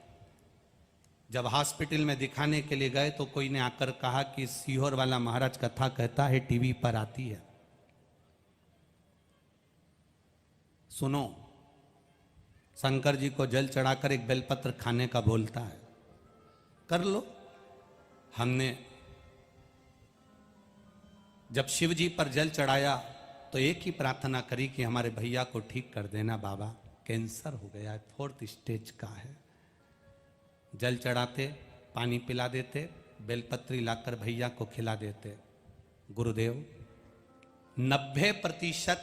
जब हॉस्पिटल में दिखाने के लिए गए तो कोई ने आकर कहा कि सीहोर वाला महाराज कथा कहता है, टीवी पर आती है, सुनो। शंकर जी को जल चढ़ाकर एक बेलपत्र खाने का बोलता है, कर लो। हमने जब शिव जी पर जल चढ़ाया तो एक ही प्रार्थना करी कि हमारे भैया को ठीक कर देना बाबा, कैंसर हो गया है, 4th स्टेज का है। जल चढ़ाते, पानी पिला देते, बेलपत्री लाकर भैया को खिला देते। गुरुदेव 90%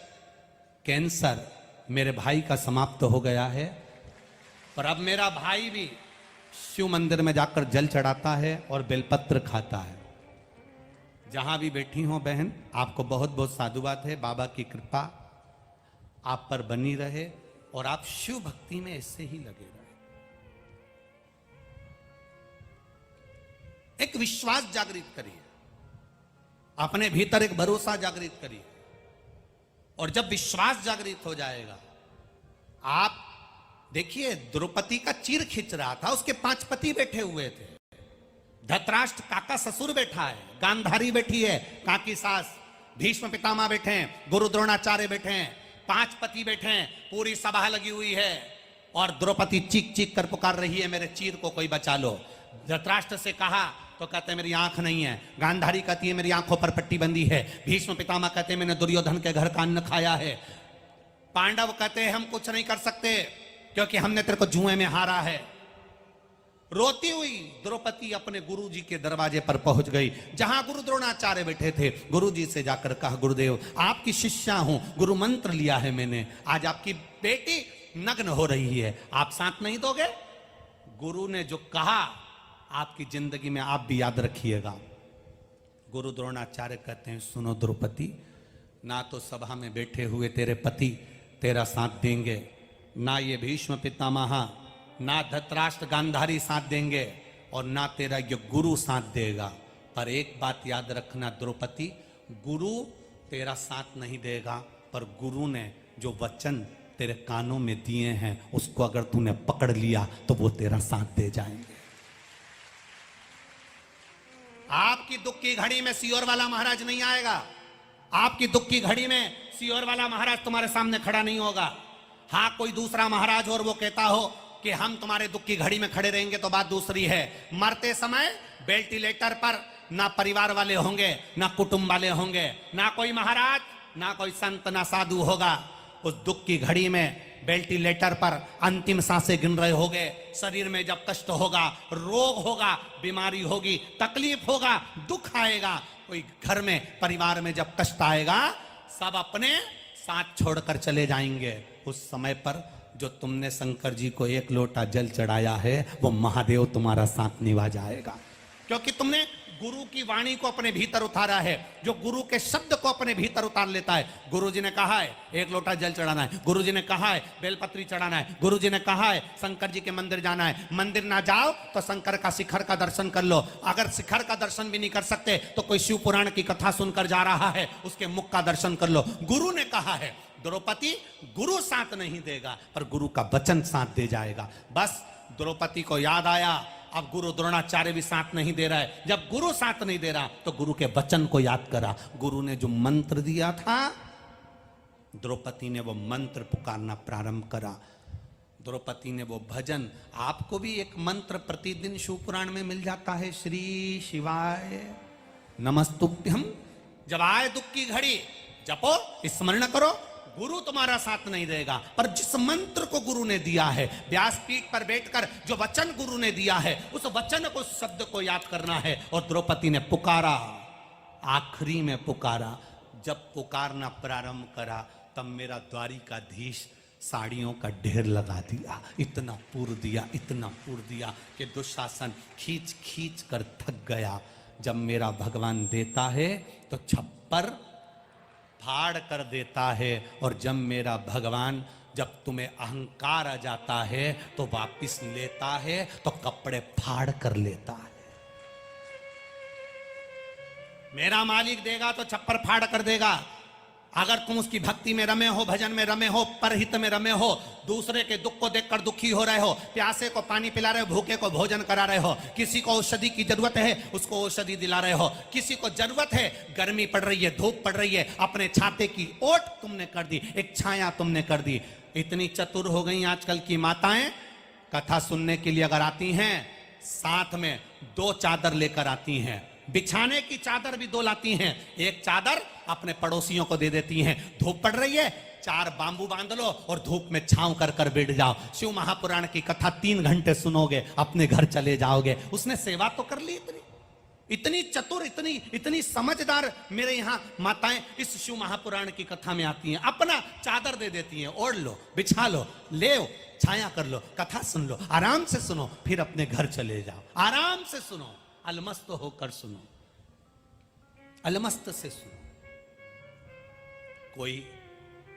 कैंसर मेरे भाई का समाप्त हो गया है, पर अब मेरा भाई भी शिव मंदिर में जाकर जल चढ़ाता है और बेलपत्र खाता है। जहां भी बैठी हो बहन, आपको बहुत बहुत साधुवाद है। बाबा की कृपा आप पर बनी रहे और आप शिव भक्ति में ऐसे ही लगे रहे। एक विश्वास जागृत करिए, अपने भीतर एक भरोसा जागृत करिए, और जब विश्वास जागृत हो जाएगा, आप देखिए द्रौपदी का चीर खींच रहा था, उसके 5 पति बैठे हुए थे। धतराष्ट्र काका ससुर बैठा है, गांधारी बैठी है काकी सास, भीष्म पितामह बैठे हैं, गुरु द्रोणाचार्य बैठे हैं, 5 पति बैठे हैं, पूरी सभा लगी हुई है और द्रौपदी चीख चीख कर पुकार रही है, मेरे चीर को कोई बचा लो। धतराष्ट्र से कहा तो कहते हैं मेरी आंख नहीं है, गांधारी कहती है मेरी आंखों पर पट्टी बंदी है, भीष्म पितामह कहते हैं मैंने दुर्योधन के घर का अन्न खाया है, पांडव कहते हैं हम कुछ नहीं कर सकते क्योंकि हमने तेरे को जुए में हारा है। रोती हुई द्रौपदी अपने गुरु जी के दरवाजे पर पहुंच गई, जहां गुरु द्रोणाचार्य बैठे थे। गुरु जी से जाकर कहा, गुरुदेव आपकी शिष्या हूं, गुरु मंत्र लिया है मैंने, आज आपकी बेटी नग्न हो रही है, आप साथ नहीं दोगे? गुरु ने जो कहा आपकी जिंदगी में आप भी याद रखिएगा। गुरु द्रोणाचार्य कहते हैं, सुनो द्रौपदी, ना तो सभा में बैठे हुए तेरे पति तेरा साथ देंगे, ना ये भीष्म पितामह, ना धतराष्ट्र गांधारी साथ देंगे, और ना तेरा ये गुरु साथ देगा। पर एक बात याद रखना द्रौपदी, गुरु तेरा साथ नहीं देगा, पर गुरु ने जो वचन तेरे कानों में दिए हैं उसको अगर तूने पकड़ लिया तो वो तेरा साथ दे जाएंगे। आपकी दुख की घड़ी में सीहोर वाला महाराज नहीं आएगा, आपकी दुख की घड़ी में सीहोर वाला महाराज तुम्हारे सामने खड़ा नहीं होगा। हाँ, कोई दूसरा महाराज और वो कहता हो कि हम तुम्हारे दुख की घड़ी में खड़े रहेंगे तो बात दूसरी है। मरते समय वेंटिलेटर पर ना परिवार वाले होंगे, ना कुटुंब वाले होंगे, ना कोई महाराज, ना कोई संत, ना साधु होगा। उस दुख की घड़ी में वेंटिलेटर पर अंतिम सांसें गिन रहे होगे, शरीर में जब कष्ट होगा, रोग होगा, बीमारी होगी, तकलीफ होगा, दुख आएगा, कोई घर में परिवार में जब कष्ट आएगा, सब अपने साथ छोड़कर चले जाएंगे। उस समय पर जो तुमने शंकर जी को 1 लोटा जल चढ़ाया है वो महादेव तुम्हारा साथ निभा जाएगा, क्योंकि तुमने गुरु की वाणी को अपने भीतर उतारा है। जो गुरु के शब्द को अपने भीतर उतार लेता है, गुरु जी ने कहा है 1 लोटा जल चढ़ाना है, गुरु जी ने कहा है बेलपत्री चढ़ाना है, गुरु जी ने कहा है शंकर जी के मंदिर जाना है, मंदिर ना जाओ तो शंकर का शिखर का दर्शन कर लो, अगर शिखर का दर्शन भी नहीं कर सकते तो कोई शिव पुराण की कथा सुनकर जा रहा है उसके मुख का दर्शन कर लो। गुरु ने कहा है द्रौपदी, गुरु साथ नहीं देगा पर गुरु का वचन साथ दे जाएगा। बस द्रौपदी को याद आया, अब गुरु द्रोणाचार्य भी साथ नहीं दे रहा है। जब गुरु साथ नहीं दे रहा तो गुरु के वचन को याद करा। गुरु ने जो मंत्र दिया था, द्रौपदी ने वो मंत्र पुकारना प्रारंभ करा। द्रौपदी ने वो भजन, आपको भी एक मंत्र प्रतिदिन शिव पुराण में मिल जाता है, श्री शिवाय नमस्तुभ्यम। जब आए दुख की घड़ी जपो, स्मरण करो, गुरु तुम्हारा साथ नहीं देगा पर जिस मंत्र को गुरु ने दिया है, व्यासपीठ पर बैठकर जो वचन गुरु ने दिया है, उस वचन को, शब्द को याद करना है। और द्रौपदी ने पुकारा, आखिरी में पुकारा। जब पुकारना प्रारंभ करा तब मेरा द्वारिकाधीश साड़ियों का ढेर लगा दिया, इतना पूर दिया, इतना पूर दिया कि दुशासन खींच खींच कर थक गया। जब मेरा भगवान देता है तो छप्पर फाड़ कर देता है, और जब मेरा भगवान जब तुम्हें अहंकार आ जाता है तो वापिस लेता है तो कपड़े फाड़ कर लेता है। मेरा मालिक देगा तो छप्पर फाड़ कर देगा। अगर तुम उसकी भक्ति में रमे हो, भजन में रमे हो, परहित में रमे हो, दूसरे के दुख को देखकर दुखी हो रहे हो, प्यासे को पानी पिला रहे हो, भूखे को भोजन करा रहे हो, किसी को औषधि की जरूरत है उसको औषधि दिला रहे हो, किसी को जरूरत है, गर्मी पड़ रही है, धूप पड़ रही है, अपने छाते की ओट तुमने कर दी, एक छाया तुमने कर दी। इतनी चतुर हो गई आजकल की माताएं, कथा सुनने के लिए अगर आती हैं साथ में 2 चादर लेकर आती हैं, बिछाने की चादर भी 2 लाती हैं, एक चादर अपने पड़ोसियों को दे देती हैं। धूप पड़ रही है, 4 बांबू बांध लो और धूप में छांव कर कर बैठ जाओ। शिव महापुराण की कथा 3 घंटे सुनोगे, अपने घर चले जाओगे। उसने सेवा तो कर ली। इतनी चतुर, इतनी समझदार मेरे यहां माताएं इस शिव महापुराण की कथा में आती हैं। अपना चादर दे देती हैं, ओढ़ लो, बिछा लो, ले छाया कर लो, कथा सुन लो, आराम से सुनो, फिर अपने घर चले जाओ। आराम से सुनो, अलमस्त होकर सुनो, अलमस्त से सुनो। कोई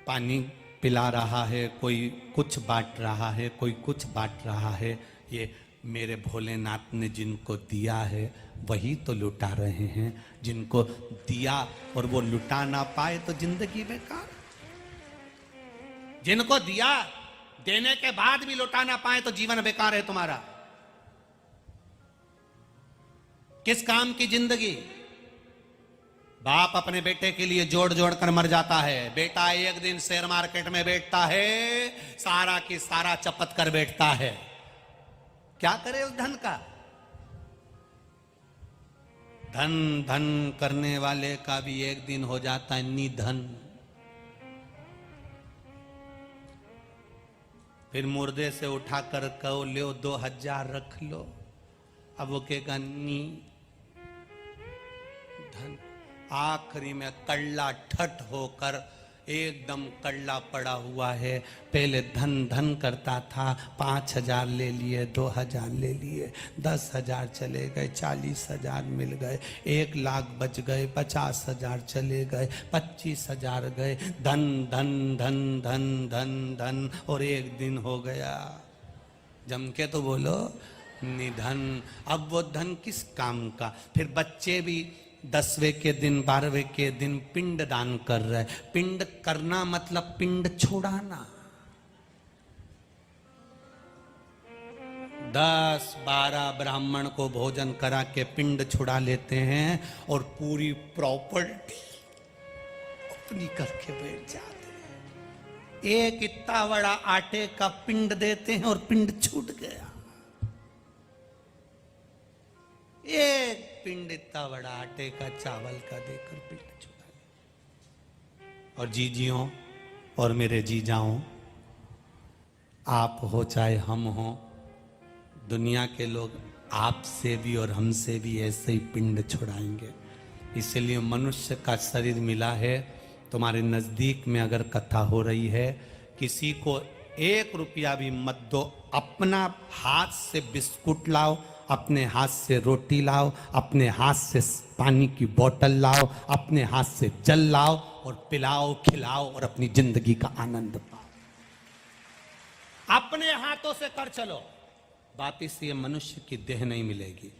पानी पिला रहा है, कोई कुछ बांट रहा है, कोई कुछ बांट रहा है। ये मेरे भोलेनाथ ने जिनको दिया है वही तो लुटा रहे हैं। जिनको दिया और वो लुटा ना पाए तो जिंदगी बेकार। जिनको दिया, देने के बाद भी लुटा ना पाए तो जीवन बेकार है तुम्हारा। किस काम की जिंदगी? बाप अपने बेटे के लिए जोड़ जोड़ कर मर जाता है। बेटा एक दिन शेयर मार्केट में बैठता है, सारा की सारा चपत कर बैठता है। क्या करे उस धन का? धन धन करने वाले का भी एक दिन हो जाता है निधन। फिर मुर्दे से उठाकर कहो लो 2000 रख लो, अब वो कहेगा नी धन। आखिरी में कल्ला ठट होकर एकदम कल्ला पड़ा हुआ है। पहले धन धन करता था, 5000 ले लिए, 2000 ले लिए, 10,000 चले गए, 40,000 मिल गए, 1 लाख बच गए, 50,000 चले गए, 25,000 गए। धन धन धन धन धन धन और एक दिन हो गया जम के तो बोलो निधन। अब वो धन किस काम का? फिर बच्चे भी 10वें के दिन 12वें के दिन पिंड दान कर रहे। पिंड करना मतलब पिंड छुड़ाना। 10-12 ब्राह्मण को भोजन करा के पिंड छुड़ा लेते हैं और पूरी प्रॉपर्टी अपनी करके बैठ जाते हैं। एक इतना बड़ा आटे का पिंड देते हैं और पिंड छूट गया। एक पिंड इतना बड़ा आटे का, चावल का देकर पिंड छुड़ा लिया। और जीजियों और मेरे जीजाओं, आप हो चाहे हम हो, दुनिया के लोग आपसे भी और हमसे भी ऐसे ही पिंड छुड़ाएंगे। इसलिए मनुष्य का शरीर मिला है। तुम्हारे नजदीक में अगर कथा हो रही है, किसी को 1 रुपया भी मत दो। अपना हाथ से बिस्कुट लाओ, अपने हाथ से रोटी लाओ, अपने हाथ से पानी की बोतल लाओ, अपने हाथ से जल लाओ और पिलाओ, खिलाओ और अपनी जिंदगी का आनंद पाओ। अपने हाथों से कर चलो। वापिस ये मनुष्य की देह नहीं मिलेगी।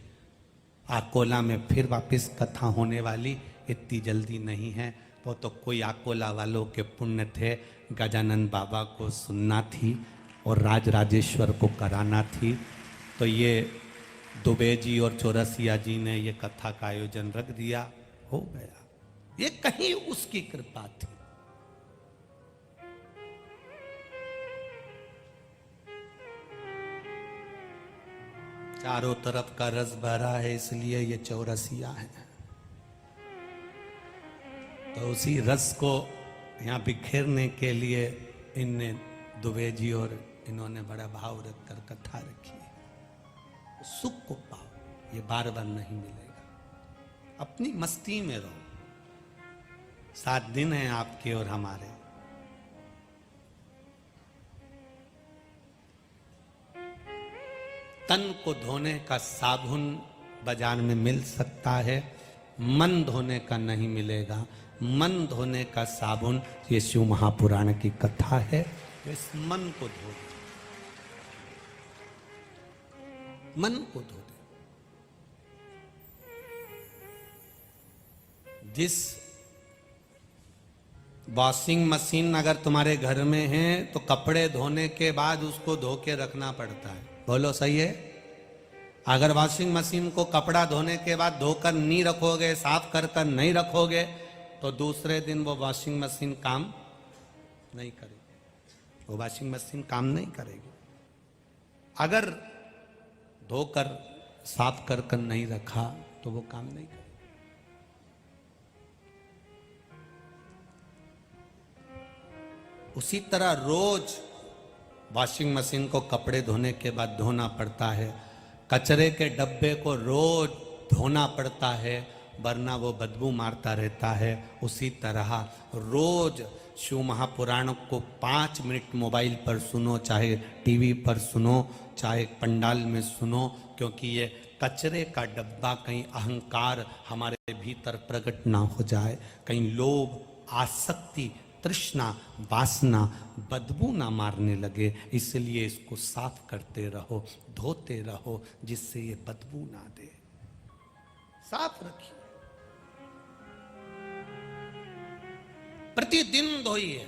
आकोला में फिर वापिस कथा होने वाली इतनी जल्दी नहीं है। वो तो कोई आकोला वालों के पुण्य थे। गजानन बाबा को सुनना थी और राजराजेश्वर को कराना थी, तो ये दुबे जी और चौरसिया जी ने ये कथा का आयोजन रख दिया, हो गया। ये कहीं उसकी कृपा थी। चारों तरफ का रस भरा है, इसलिए ये चौरसिया है। तो उसी रस को यहाँ बिखेरने के लिए इनने दुबे जी और इन्होंने बड़ा भाव रखकर कथा रखी। सुख को पाओ, ये बार बार नहीं मिलेगा। अपनी मस्ती में रहो। 7 दिन हैं आपके और हमारे। तन को धोने का साबुन बाजार में मिल सकता है, मन धोने का नहीं मिलेगा। मन धोने का साबुन ये शिव महापुराण की कथा है। तो इस मन को धो दे, मन को धो दे। जिस वॉशिंग मशीन अगर तुम्हारे घर में है तो कपड़े धोने के बाद उसको धो के रखना पड़ता है, बोलो सही है? अगर वॉशिंग मशीन को कपड़ा धोने के बाद धोकर नहीं रखोगे, साफ कर कर नहीं रखोगे, तो दूसरे दिन वो वॉशिंग मशीन काम नहीं करेगी, वो वॉशिंग मशीन काम नहीं करेगी। अगर धोकर साफ कर कर नहीं रखा तो वो काम नहीं करेगी। उसी तरह रोज वॉशिंग मशीन को कपड़े धोने के बाद धोना पड़ता है, कचरे के डब्बे को रोज धोना पड़ता है, वरना वो बदबू मारता रहता है। उसी तरह रोज शिव महापुराण को 5 मिनट मोबाइल पर सुनो, चाहे टीवी पर सुनो, चाहे पंडाल में सुनो, क्योंकि ये कचरे का डब्बा, कहीं अहंकार हमारे भीतर प्रकट ना हो जाए, कहीं लोभ, आसक्ति, तृष्णा, वासना, बदबू ना मारने लगे। इसलिए इसको साफ करते रहो, धोते रहो, जिससे ये बदबू ना दे। साफ रखिए, प्रतिदिन धोइए।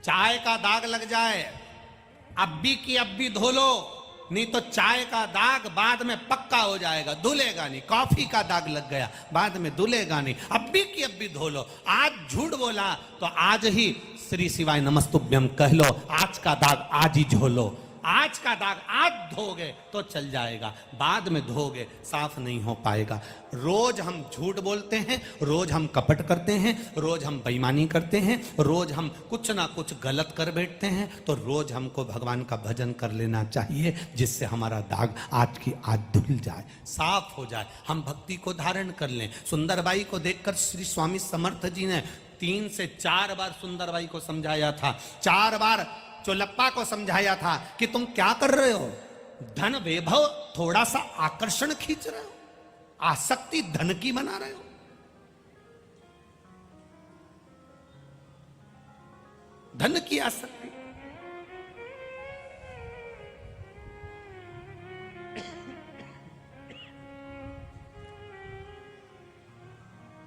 चाय का दाग लग जाए, अब्बी की अब्बी धो लो, नहीं तो चाय का दाग बाद में पक्का हो जाएगा, धुलेगा नहीं। कॉफी का दाग लग गया, बाद में धुलेगा नहीं, अब्बी की अब्बी धो लो। आज झूठ बोला तो आज ही श्री शिवाय नमस्तुभ्यम कह लो, आज का दाग आज ही धो लो। आज का दाग आज धोगे तो चल जाएगा, बाद में धोगे साफ नहीं हो पाएगा। रोज हम झूठ बोलते हैं, रोज हम कपट करते हैं, रोज हम बेईमानी करते हैं, रोज हम कुछ ना कुछ गलत कर बैठते हैं, तो रोज हमको भगवान का भजन कर लेना चाहिए, जिससे हमारा दाग आज की आज धुल जाए, साफ हो जाए, हम भक्ति को धारण कर लें। सुंदरबाई को देखकर श्री स्वामी समर्थ जी ने 3 से 4 बार सुंदरबाई को समझाया था, 4 बार चोलप्पा को समझाया था कि तुम क्या कर रहे हो, धन वैभव थोड़ा सा आकर्षण खींच रहे हो, आसक्ति धन की बना रहे हो। धन की आसक्ति।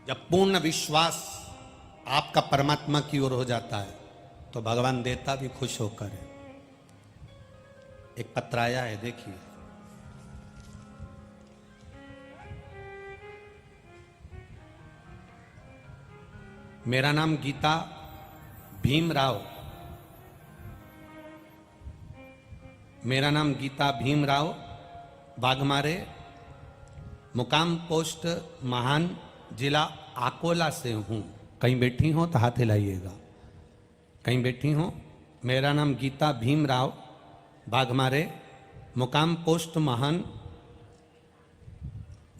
जब पूर्ण विश्वास आपका परमात्मा की ओर हो जाता है तो भगवान देता भी खुश होकर है। एक पत्र आया है, देखिए। मेरा नाम गीता भीमराव, मेरा नाम गीता भीमराव, बाघमारे, मुकाम पोस्ट महान, जिला अकोला से हूं। कहीं बैठी हो तो हाथ हिलाइएगा, कहीं बैठी हो। मेरा नाम गीता भीमराव, बाघमारे, मुकाम पोस्ट महान,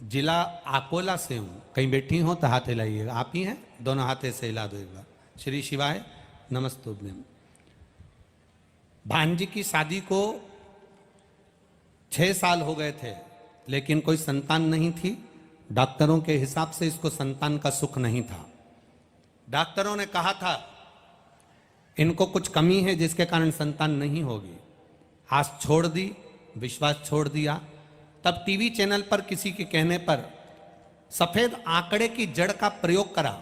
जिला अकोला से हूँ। कहीं बैठी हो तो हाथ हिलाइएगा। आप ही हैं, दोनों हाथे से हिला दो एक बार। श्री शिवाय नमस्तुभ्यम। भांजी की शादी को 6 साल हो गए थे, लेकिन कोई संतान नहीं थी। डॉक्टरों के हिसाब से इसको संतान का सुख नहीं था। डॉक्टरों ने कहा था इनको कुछ कमी है जिसके कारण संतान नहीं होगी। आस छोड़ दी, विश्वास छोड़ दिया। तब टीवी चैनल पर किसी के कहने पर सफेद आंकड़े की जड़ का प्रयोग करा।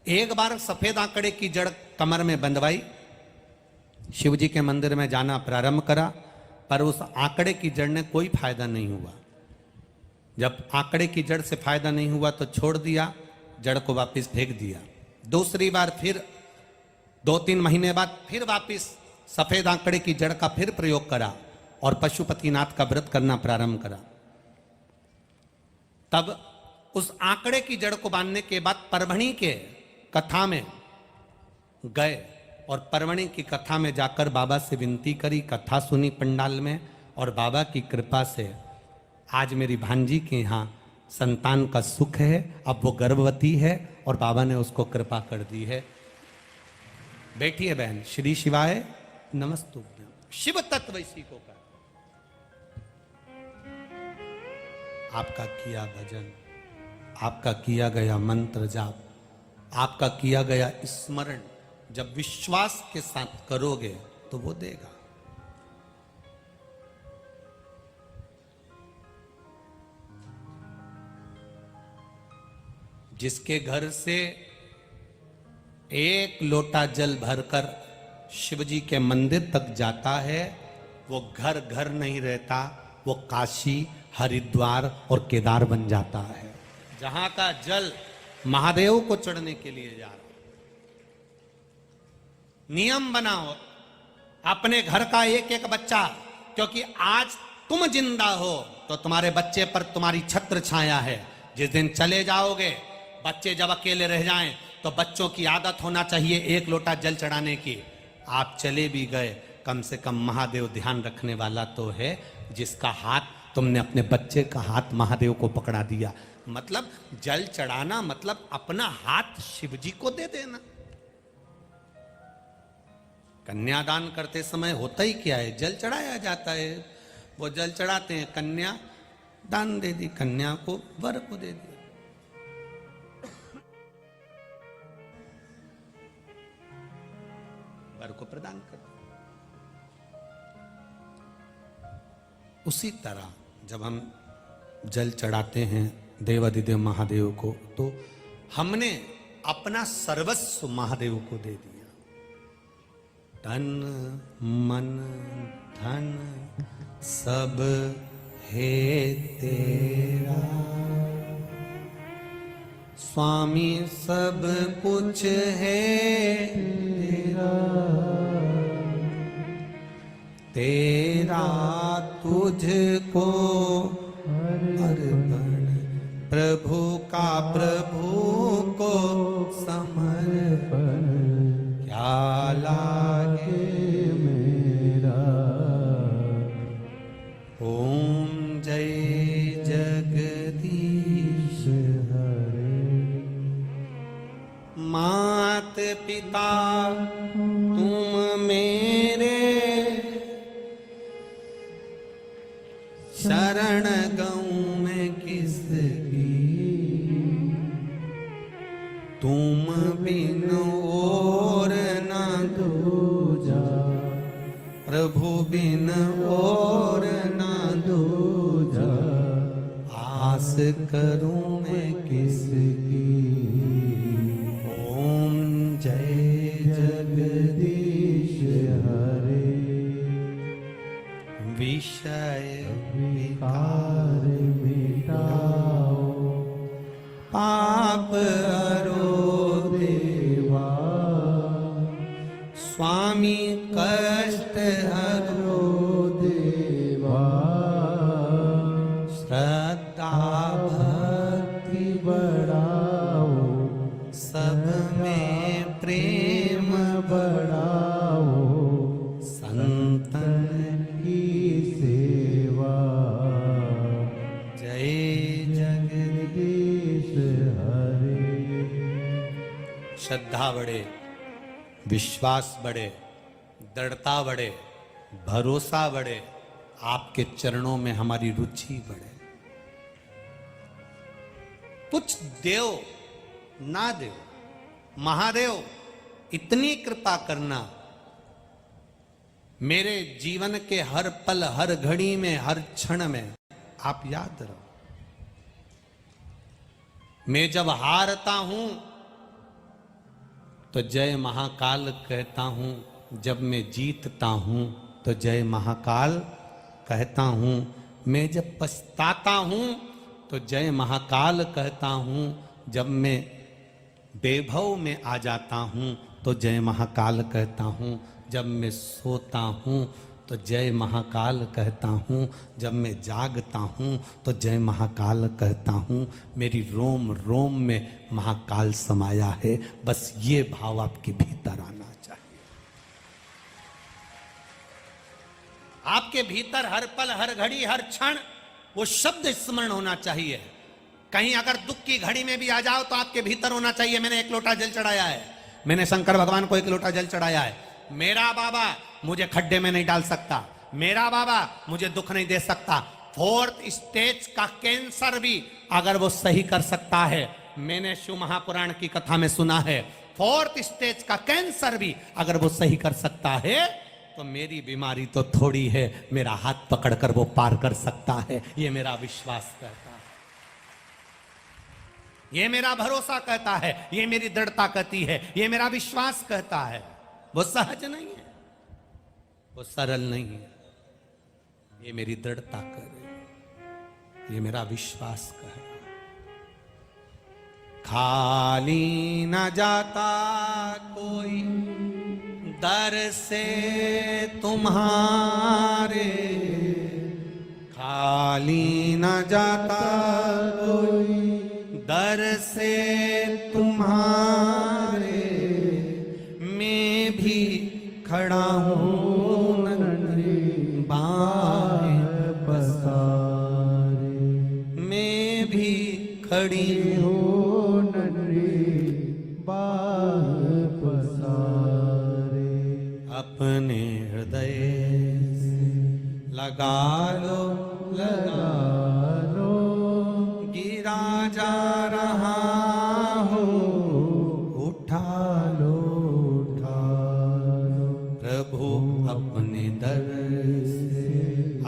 एक बार सफेद आंकड़े की जड़ कमर में बंधवाई, शिव जी के मंदिर में जाना प्रारंभ करा, पर उस आंकड़े की जड़ ने कोई फायदा नहीं हुआ। जब आंकड़े की जड़ से फायदा नहीं हुआ तो छोड़ दिया, जड़ को वापस फेंक दिया। दूसरी बार फिर 2-3 महीने बाद फिर वापस सफेद आंकड़े की जड़ का फिर प्रयोग करा और पशुपतिनाथ का व्रत करना प्रारंभ करा। तब उस आंकड़े की जड़ को बांधने के बाद परभणी के कथा में गए और परभणी की कथा में जाकर बाबा से विनती करी, कथा सुनी पंडाल में, और बाबा की कृपा से आज मेरी भांजी के यहाँ संतान का सुख है। अब वो गर्भवती है और बाबा ने उसको कृपा कर दी है। बैठी है बहन। श्री शिवाय नमस्तुभ्यम। शिव तत्व इसी को कर। आपका किया भजन, आपका किया गया मंत्र जाप, आपका किया गया स्मरण जब विश्वास के साथ करोगे तो वो देगा। जिसके घर से एक लोटा जल भरकर शिवजी के मंदिर तक जाता है, वो घर घर नहीं रहता, वो काशी, हरिद्वार और केदार बन जाता है। जहां का जल महादेव को चढ़ने के लिए जा रहा। नियम बनाओ अपने घर का एक एक बच्चा, क्योंकि आज तुम जिंदा हो तो तुम्हारे बच्चे पर तुम्हारी छत्र छाया है। जिस दिन चले जाओगे, बच्चे जब अकेले रह जाएं, तो बच्चों की आदत होना चाहिए एक लोटा जल चढ़ाने की। आप चले भी गए, कम से कम महादेव ध्यान रखने वाला तो है, जिसका हाथ तुमने अपने बच्चे का हाथ महादेव को पकड़ा दिया। मतलब जल चढ़ाना मतलब अपना हाथ शिवजी को दे देना। कन्यादान करते समय होता ही क्या है, जल चढ़ाया जाता है। वो जल चढ़ाते हैं, कन्या दान दे दी, कन्या को वर को दे दिया। वर को प्रदान कर दिया। उसी तरह जब हम जल चढ़ाते हैं देवाधिदेव महादेव को, तो हमने अपना सर्वस्व महादेव को दे दिया। तन मन धन सब है तेरा, स्वामी सब कुछ है तेरा, तेरा तुझको अर्पण, प्रभु का प्रभु को समर्पण, क्या लागे मेरा। ओम जय जगदीश हरे। मात पिता तुम मेरे, शरण गऊं मैं किसकी, तुम बिन और ना दूजा, प्रभु बिन और ना दूजा, आस करूं मैं किसकी। ओम जय जगदीश हरे। विषय विकार मिटाओ, पाप हरो देवा, स्वामी कष्ट हरो देवा, श्रद्धा भक्ति बढ़ाओ, सब में प्रेम बढ़ाओ, संतन की सेवा। जय जगदीश हरे। श्रद्धा बढ़े, विश्वास बढ़े, दृढ़ता बढ़े, भरोसा बढ़े, आपके चरणों में हमारी रुचि बढ़े। कुछ देव ना देव, महादेव इतनी कृपा करना, मेरे जीवन के हर पल, हर घड़ी में, हर क्षण में आप याद रहो। मैं जब हारता हूं तो जय महाकाल कहता हूं, जब मैं जीतता हूं तो जय महाकाल कहता हूं, मैं जब पछताता हूं तो जय महाकाल कहता हूं, जब मैं वैभव में आ जाता हूं तो जय महाकाल कहता हूं, जब मैं सोता हूं तो जय महाकाल कहता हूं, जब मैं जागता हूं तो जय महाकाल कहता हूं। मेरी रोम रोम में महाकाल समाया है। बस ये भाव आपके भीतर आना चाहिए। आपके भीतर हर पल, हर घड़ी, हर क्षण वो शब्द स्मरण होना चाहिए। कहीं अगर दुख की घड़ी में भी आ जाओ तो आपके भीतर होना चाहिए, मैंने एक लोटा जल चढ़ाया है, मैंने शंकर भगवान को एक लोटा जल चढ़ाया है, मेरा बाबा मुझे खड्डे में नहीं डाल सकता, मेरा बाबा मुझे दुख नहीं दे सकता। 4th स्टेज का कैंसर भी अगर वो सही कर सकता है, मैंने शिव महापुराण की कथा में सुना है, 4th स्टेज का कैंसर भी अगर वो सही कर सकता है तो मेरी बीमारी तो थोड़ी है, मेरा हाथ पकड़कर वो पार कर सकता है। ये मेरा विश्वास कहता है, ये मेरा भरोसा कहता है, ये मेरी दृढ़ता कहती है, ये मेरा विश्वास कहता है। वो सहज नहीं है, वो सरल नहीं है, ये मेरी दृढ़ता कह रही है, ये मेरा विश्वास कह रहा है। खाली न जाता कोई दर से तुम्हारे, खाली न जाता कोई दर से तुम्हारे, मैं भी खड़ा हूँ नन्ही बाहें पसारे, मैं भी खड़ी हूँ नन्ही बाहें पसारे। अपने हृदय से लगा लो, लगा लो, गिरा जा रहा हो, उठा लो, उठा लो। प्रभु अपने दर से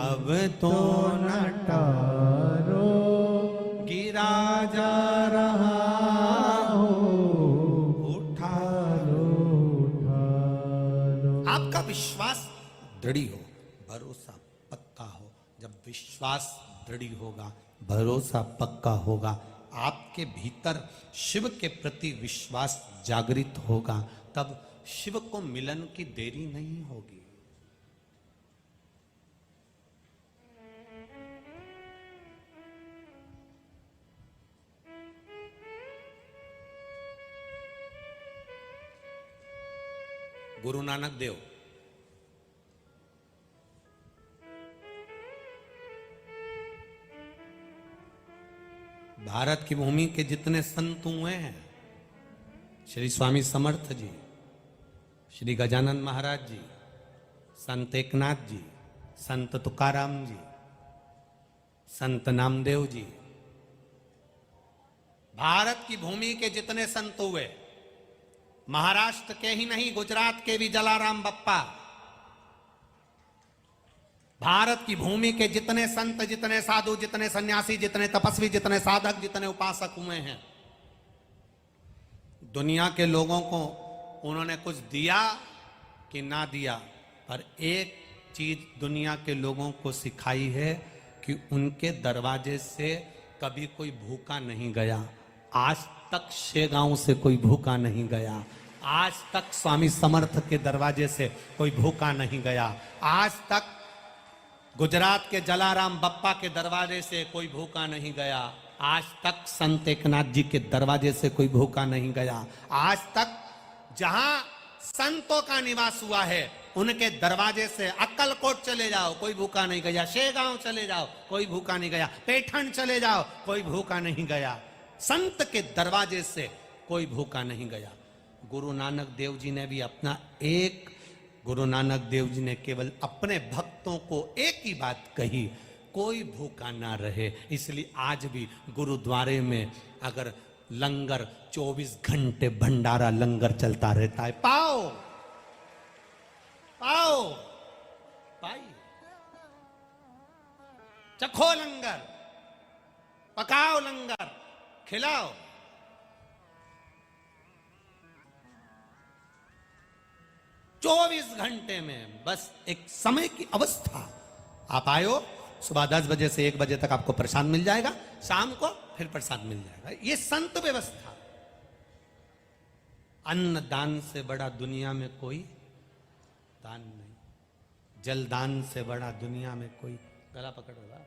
अब तो न टारो, गिरा जा रहा हो, उठा लो, उठा लो। आपका विश्वास दृढ़ हो, भरोसा पक्का हो। जब विश्वास दृढ़ होगा, भरोसा पक्का होगा, आपके भीतर शिव के प्रति विश्वास जागृत होगा, तब शिव को मिलन की देरी नहीं होगी। गुरु नानक देव भारत की भूमि के जितने संत हुए हैं, श्री स्वामी समर्थ जी, श्री गजानन महाराज जी, संत एकनाथ जी, संत तुकाराम जी, संत नामदेव जी, भारत की भूमि के जितने संत हुए, महाराष्ट्र के ही नहीं गुजरात के भी जलाराम बप्पा, भारत की भूमि के जितने संत, जितने साधु, जितने सन्यासी, जितने तपस्वी, जितने साधक, जितने उपासक हुए हैं, दुनिया के लोगों को उन्होंने कुछ दिया कि ना दिया, पर एक चीज दुनिया के लोगों को सिखाई है कि उनके दरवाजे से कभी कोई भूखा नहीं गया। आज तक शेगांव से कोई भूखा नहीं गया, आज तक स्वामी समर्थ के दरवाजे से कोई भूखा नहीं गया, आज तक गुजरात के जलाराम बप्पा के दरवाजे से कोई भूखा नहीं गया, आज तक संत एकनाथ जी के दरवाजे से कोई भूखा नहीं गया, आज तक जहां संतों का निवास हुआ है उनके दरवाजे से अक्कलकोट चले जाओ कोई भूखा नहीं गया, शेगांव चले जाओ कोई भूखा नहीं गया, पैठण चले जाओ कोई भूखा नहीं गया, संत के दरवाजे से कोई भूखा नहीं गया। गुरु नानक देव जी ने भी अपना एक गुरु नानक देव जी ने केवल अपने भक्तों को एक ही बात कही, कोई भूखा ना रहे। इसलिए आज भी गुरुद्वारे में अगर लंगर 24 घंटे भंडारा लंगर चलता रहता है, पाओ पाओ पाइए, चखो लंगर, पकाओ लंगर, खिलाओ। चौबीस घंटे में बस एक समय की अवस्था, आप आयो सुबह 10 बजे से 1 बजे तक आपको प्रसाद मिल जाएगा, शाम को फिर प्रसाद मिल जाएगा। ये संत व्यवस्था। अन्न दान से बड़ा दुनिया में कोई दान नहीं, जल दान से बड़ा दुनिया में कोई, गला पकड़ोगा,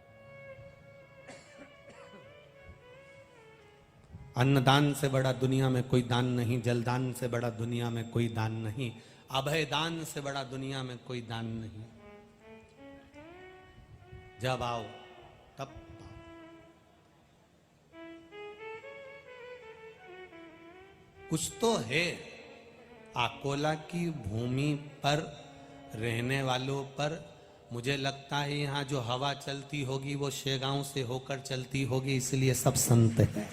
अन्न दान से बड़ा दुनिया में कोई दान नहीं, जल दान से बड़ा दुनिया में कोई दान नहीं, अभय दान से बड़ा दुनिया में कोई दान नहीं। जब आओ तब पाओ। कुछ तो है अकोला की भूमि पर रहने वालों पर, मुझे लगता है यहाँ जो हवा चलती होगी वो शेगांव से होकर चलती होगी, इसलिए सब संत है।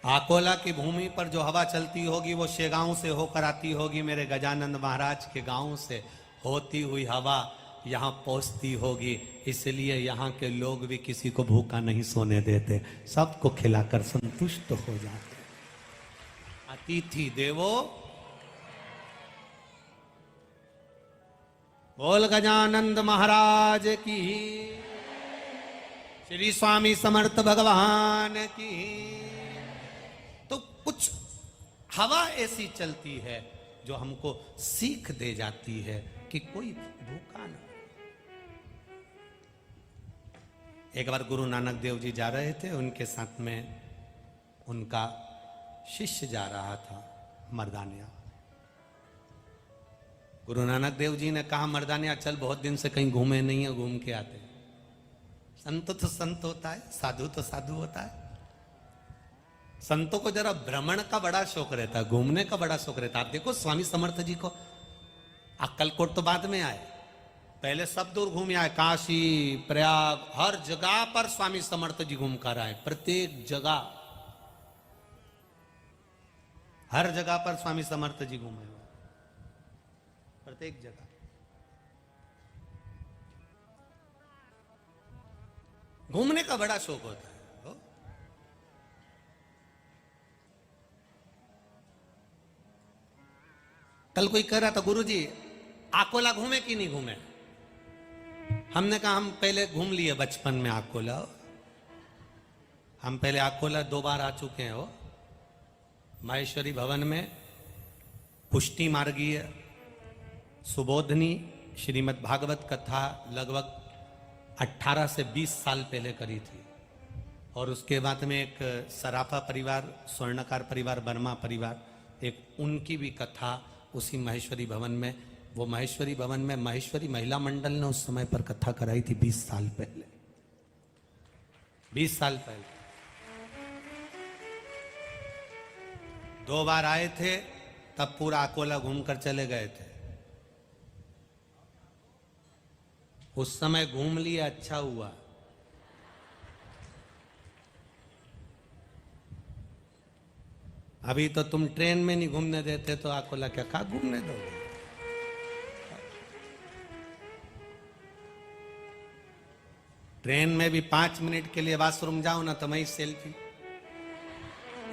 आकोला की भूमि पर जो हवा चलती होगी वो शेगांव से होकर आती होगी, मेरे गजानंद महाराज के गांव से होती हुई हवा यहाँ पहुंचती होगी। इसलिए यहाँ के लोग भी किसी को भूखा नहीं सोने देते, सबको खिलाकर संतुष्ट हो जाते। अतिथि देवो, बोल गजानंद महाराज की, श्री स्वामी समर्थ भगवान की। तो कुछ हवा ऐसी चलती है जो हमको सीख दे जाती है कि कोई भूखा ना। एक बार गुरु नानक देव जी जा रहे थे, उनके साथ में उनका शिष्य जा रहा था मर्दानिया। गुरु नानक देव जी ने कहा, मर्दानिया चल, बहुत दिन से कहीं घूमे नहीं है, घूम के आते। संत तो संत होता है, साधु तो साधु होता है। संतों को जरा भ्रमण का बड़ा शौक रहता है, घूमने का बड़ा शौक रहता है। आप देखो स्वामी समर्थ जी को, अक्कलकोट तो बाद में आए, पहले सब दूर घूम आए, काशी प्रयाग, हर जगह पर स्वामी समर्थ जी घूम कर आए। प्रत्येक जगह, हर जगह पर स्वामी समर्थ जी घूमे, प्रत्येक जगह। घूमने का बड़ा शौक होता है। कल कोई कह रहा था, गुरुजी आकोला घूमे कि नहीं घूमे? हमने कहा हम पहले घूम लिए बचपन में आकोला। हम पहले आकोला 2 बार आ चुके हैं। वो माहेश्वरी भवन में पुष्टि मार्गीय सुबोधनी श्रीमद् भागवत कथा लगभग 18 से 20 साल पहले करी थी। और उसके बाद में एक सराफा परिवार, स्वर्णकार परिवार, वर्मा परिवार, एक उनकी भी कथा उसी महेश्वरी भवन में। वो महेश्वरी भवन में महेश्वरी महिला मंडल ने उस समय पर कथा कराई थी 20 साल पहले। 20 साल पहले 2 बार आए थे, तब पूरा अकोला घूमकर चले गए थे। उस समय घूम लिए, अच्छा हुआ। अभी तो तुम ट्रेन में नहीं घूमने देते तो अकोला क्या कहा घूमने दोगे? ट्रेन में भी 5 मिनट के लिए वॉशरूम जाओ ना तो मैं सेल्फी,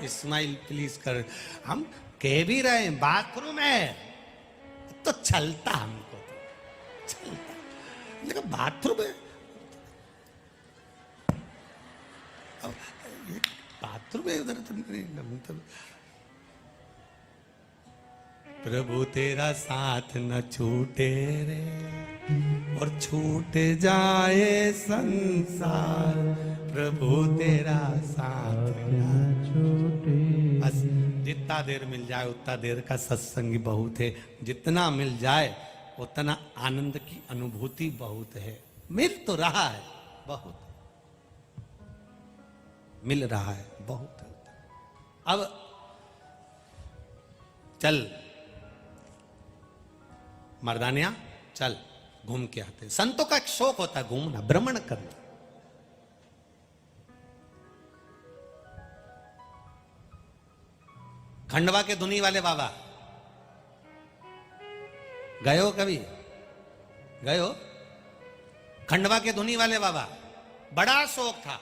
स्माइल प्लीज कर। हम कह भी रहे हैं बाथरूम है तो चलता, हमको तो चलता, लेकिन बाथरूम है, बाथरूम है उधर तो नहीं। प्रभु तेरा साथ न छूटे रे, और छूट जाए संसार, प्रभु तेरा साथ न छूटे। बस जितना देर मिल जाए उतना देर का सत्संग बहुत है, जितना मिल जाए उतना आनंद की अनुभूति बहुत है। मिल तो रहा है बहुत, मिल रहा है बहुत। अब चल मर्दानिया, चल घूम के आते। संतों का एक शौक होता है घूमना, भ्रमण करना। खंडवा के धुनी वाले बाबा गए हो कभी? गए हो? खंडवा के धुनी वाले बाबा, बड़ा शौक था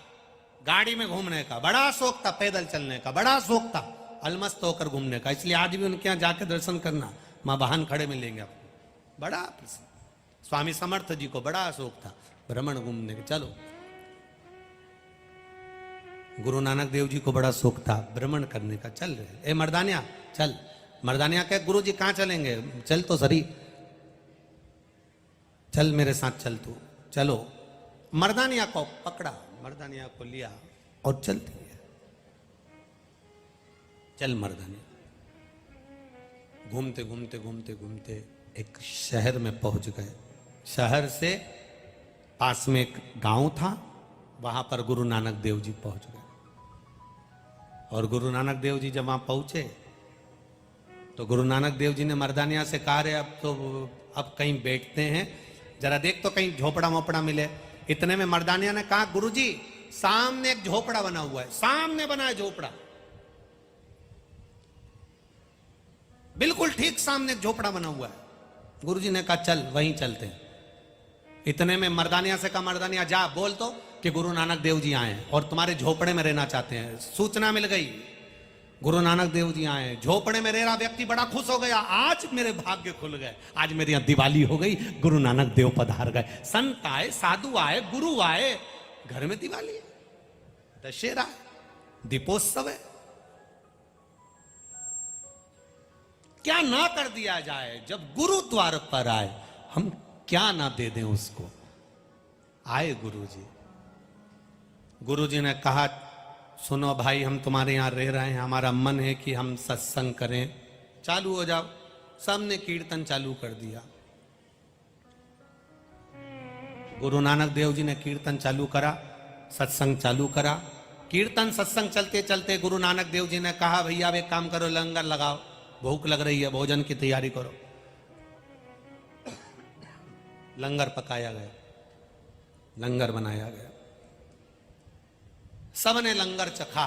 गाड़ी में घूमने का, बड़ा शौक था पैदल चलने का, बड़ा शौक था अलमस्त होकर घूमने का। इसलिए आज भी उनके यहां जाके दर्शन करना, मां वाहन खड़े मिलेंगे आपको। बड़ा प्रसन्न। स्वामी समर्थ जी को बड़ा शौक था भ्रमण घूमने का। चलो, गुरु नानक देव जी को बड़ा शौक था भ्रमण करने का। चल रहे, ए मर्दानिया चल। मर्दानिया कहे, गुरु जी कहां चलेंगे? चल तो सरी, चल मेरे साथ चल तू। चलो, मर्दानिया को पकड़ा, मर्दानिया को लिया और चलती है। चल मर्दानिया। घूमते घूमते घूमते घूमते एक शहर में पहुंच गए। शहर से पास में एक गांव था, वहां पर गुरु नानक देव जी पहुंच गए। और गुरु नानक देव जी जब वहां पहुंचे तो गुरु नानक देव जी ने मर्दानिया से कहा, रे अब कहीं बैठते हैं, जरा देख तो कहीं झोपड़ा मोपड़ा मिले। इतने में मर्दानिया ने कहा, गुरुजी सामने एक झोपड़ा बना हुआ है, सामने बना है झोपड़ा। बिल्कुल ठीक सामने एक झोपड़ा बना हुआ है। गुरुजी ने कहा चल वहीं चलते हैं। इतने में मर्दानिया से कहा, मर्दानिया जा बोल तो कि गुरु नानक देव जी आए हैं और तुम्हारे झोपड़े में रहना चाहते हैं। सूचना मिल गई, गुरु नानक देव जी आए, झोपड़े में रह रहा व्यक्ति बड़ा खुश हो गया, आज मेरे भाग्य खुल गए, आज मेरे यहां दिवाली हो गई, गुरु नानक देव पधार गए, संत आए, साधु आए, गुरु आए, घर में दिवाली है, दशहरा है, दीपोत्सव है। क्या ना कर दिया जाए जब गुरु द्वार पर आए, हम क्या ना दे दें उसको। आए गुरुजी, गुरुजी ने कहा सुनो भाई, हम तुम्हारे यहां रह रहे हैं, हमारा मन है कि हम सत्संग करें, चालू हो जाओ। सबने कीर्तन चालू कर दिया। गुरु नानक देव जी ने कीर्तन चालू करा, सत्संग चालू करा। कीर्तन सत्संग चलते चलते गुरु नानक देव जी ने कहा भैया अब एक काम करो, लंगर लगाओ, भूख लग रही है, भोजन की तैयारी करो। लंगर पकाया गया, लंगर बनाया गया, सबने लंगर चखा,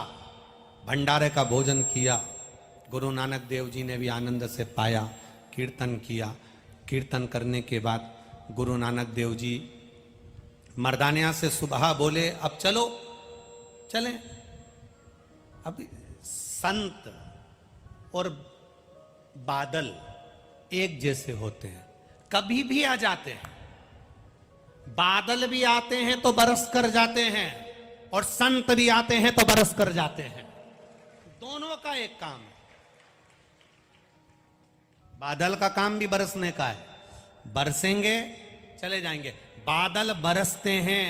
भंडारे का भोजन किया। गुरु नानक देव जी ने भी आनंद से पाया, कीर्तन किया। कीर्तन करने के बाद गुरु नानक देव जी मर्दानिया से सुबह बोले अब चलो, चलें। अब संत और बादल एक जैसे होते हैं, कभी भी आ जाते हैं। बादल भी आते हैं तो बरस कर जाते हैं, और संत भी आते हैं तो बरस कर जाते हैं। दोनों का एक काम है। बादल का काम भी बरसने का है, बरसेंगे चले जाएंगे। बादल बरसते हैं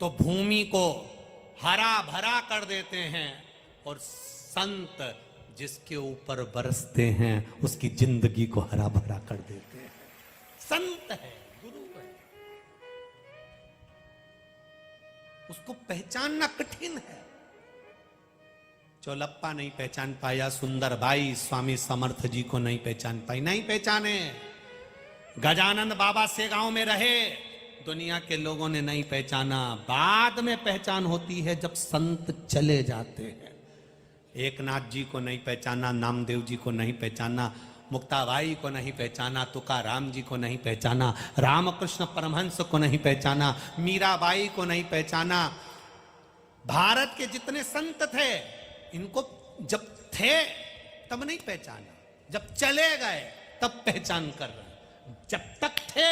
तो भूमि को हरा भरा कर देते हैं, और संत जिसके ऊपर बरसते हैं उसकी जिंदगी को हरा भरा कर देते हैं। संत है, गुरु है, उसको पहचानना कठिन है। चौलप्पा नहीं पहचान पाया, सुंदर भाई स्वामी समर्थ जी को नहीं पहचान पाई, नहीं पहचाने। गजानंद बाबा से गांव में रहे, दुनिया के लोगों ने नहीं पहचाना। बाद में पहचान होती है जब संत चले जाते हैं। एकनाथ जी को नहीं पहचाना, नामदेव जी को नहीं पहचाना, मुक्ताबाई को नहीं पहचाना, तुकाराम जी को नहीं पहचाना, रामकृष्ण परमहंस को नहीं पहचाना, मीराबाई को नहीं पहचाना। भारत के जितने संत थे इनको जब थे तब नहीं पहचाना, जब चले गए तब पहचान कर रहे। जब तक थे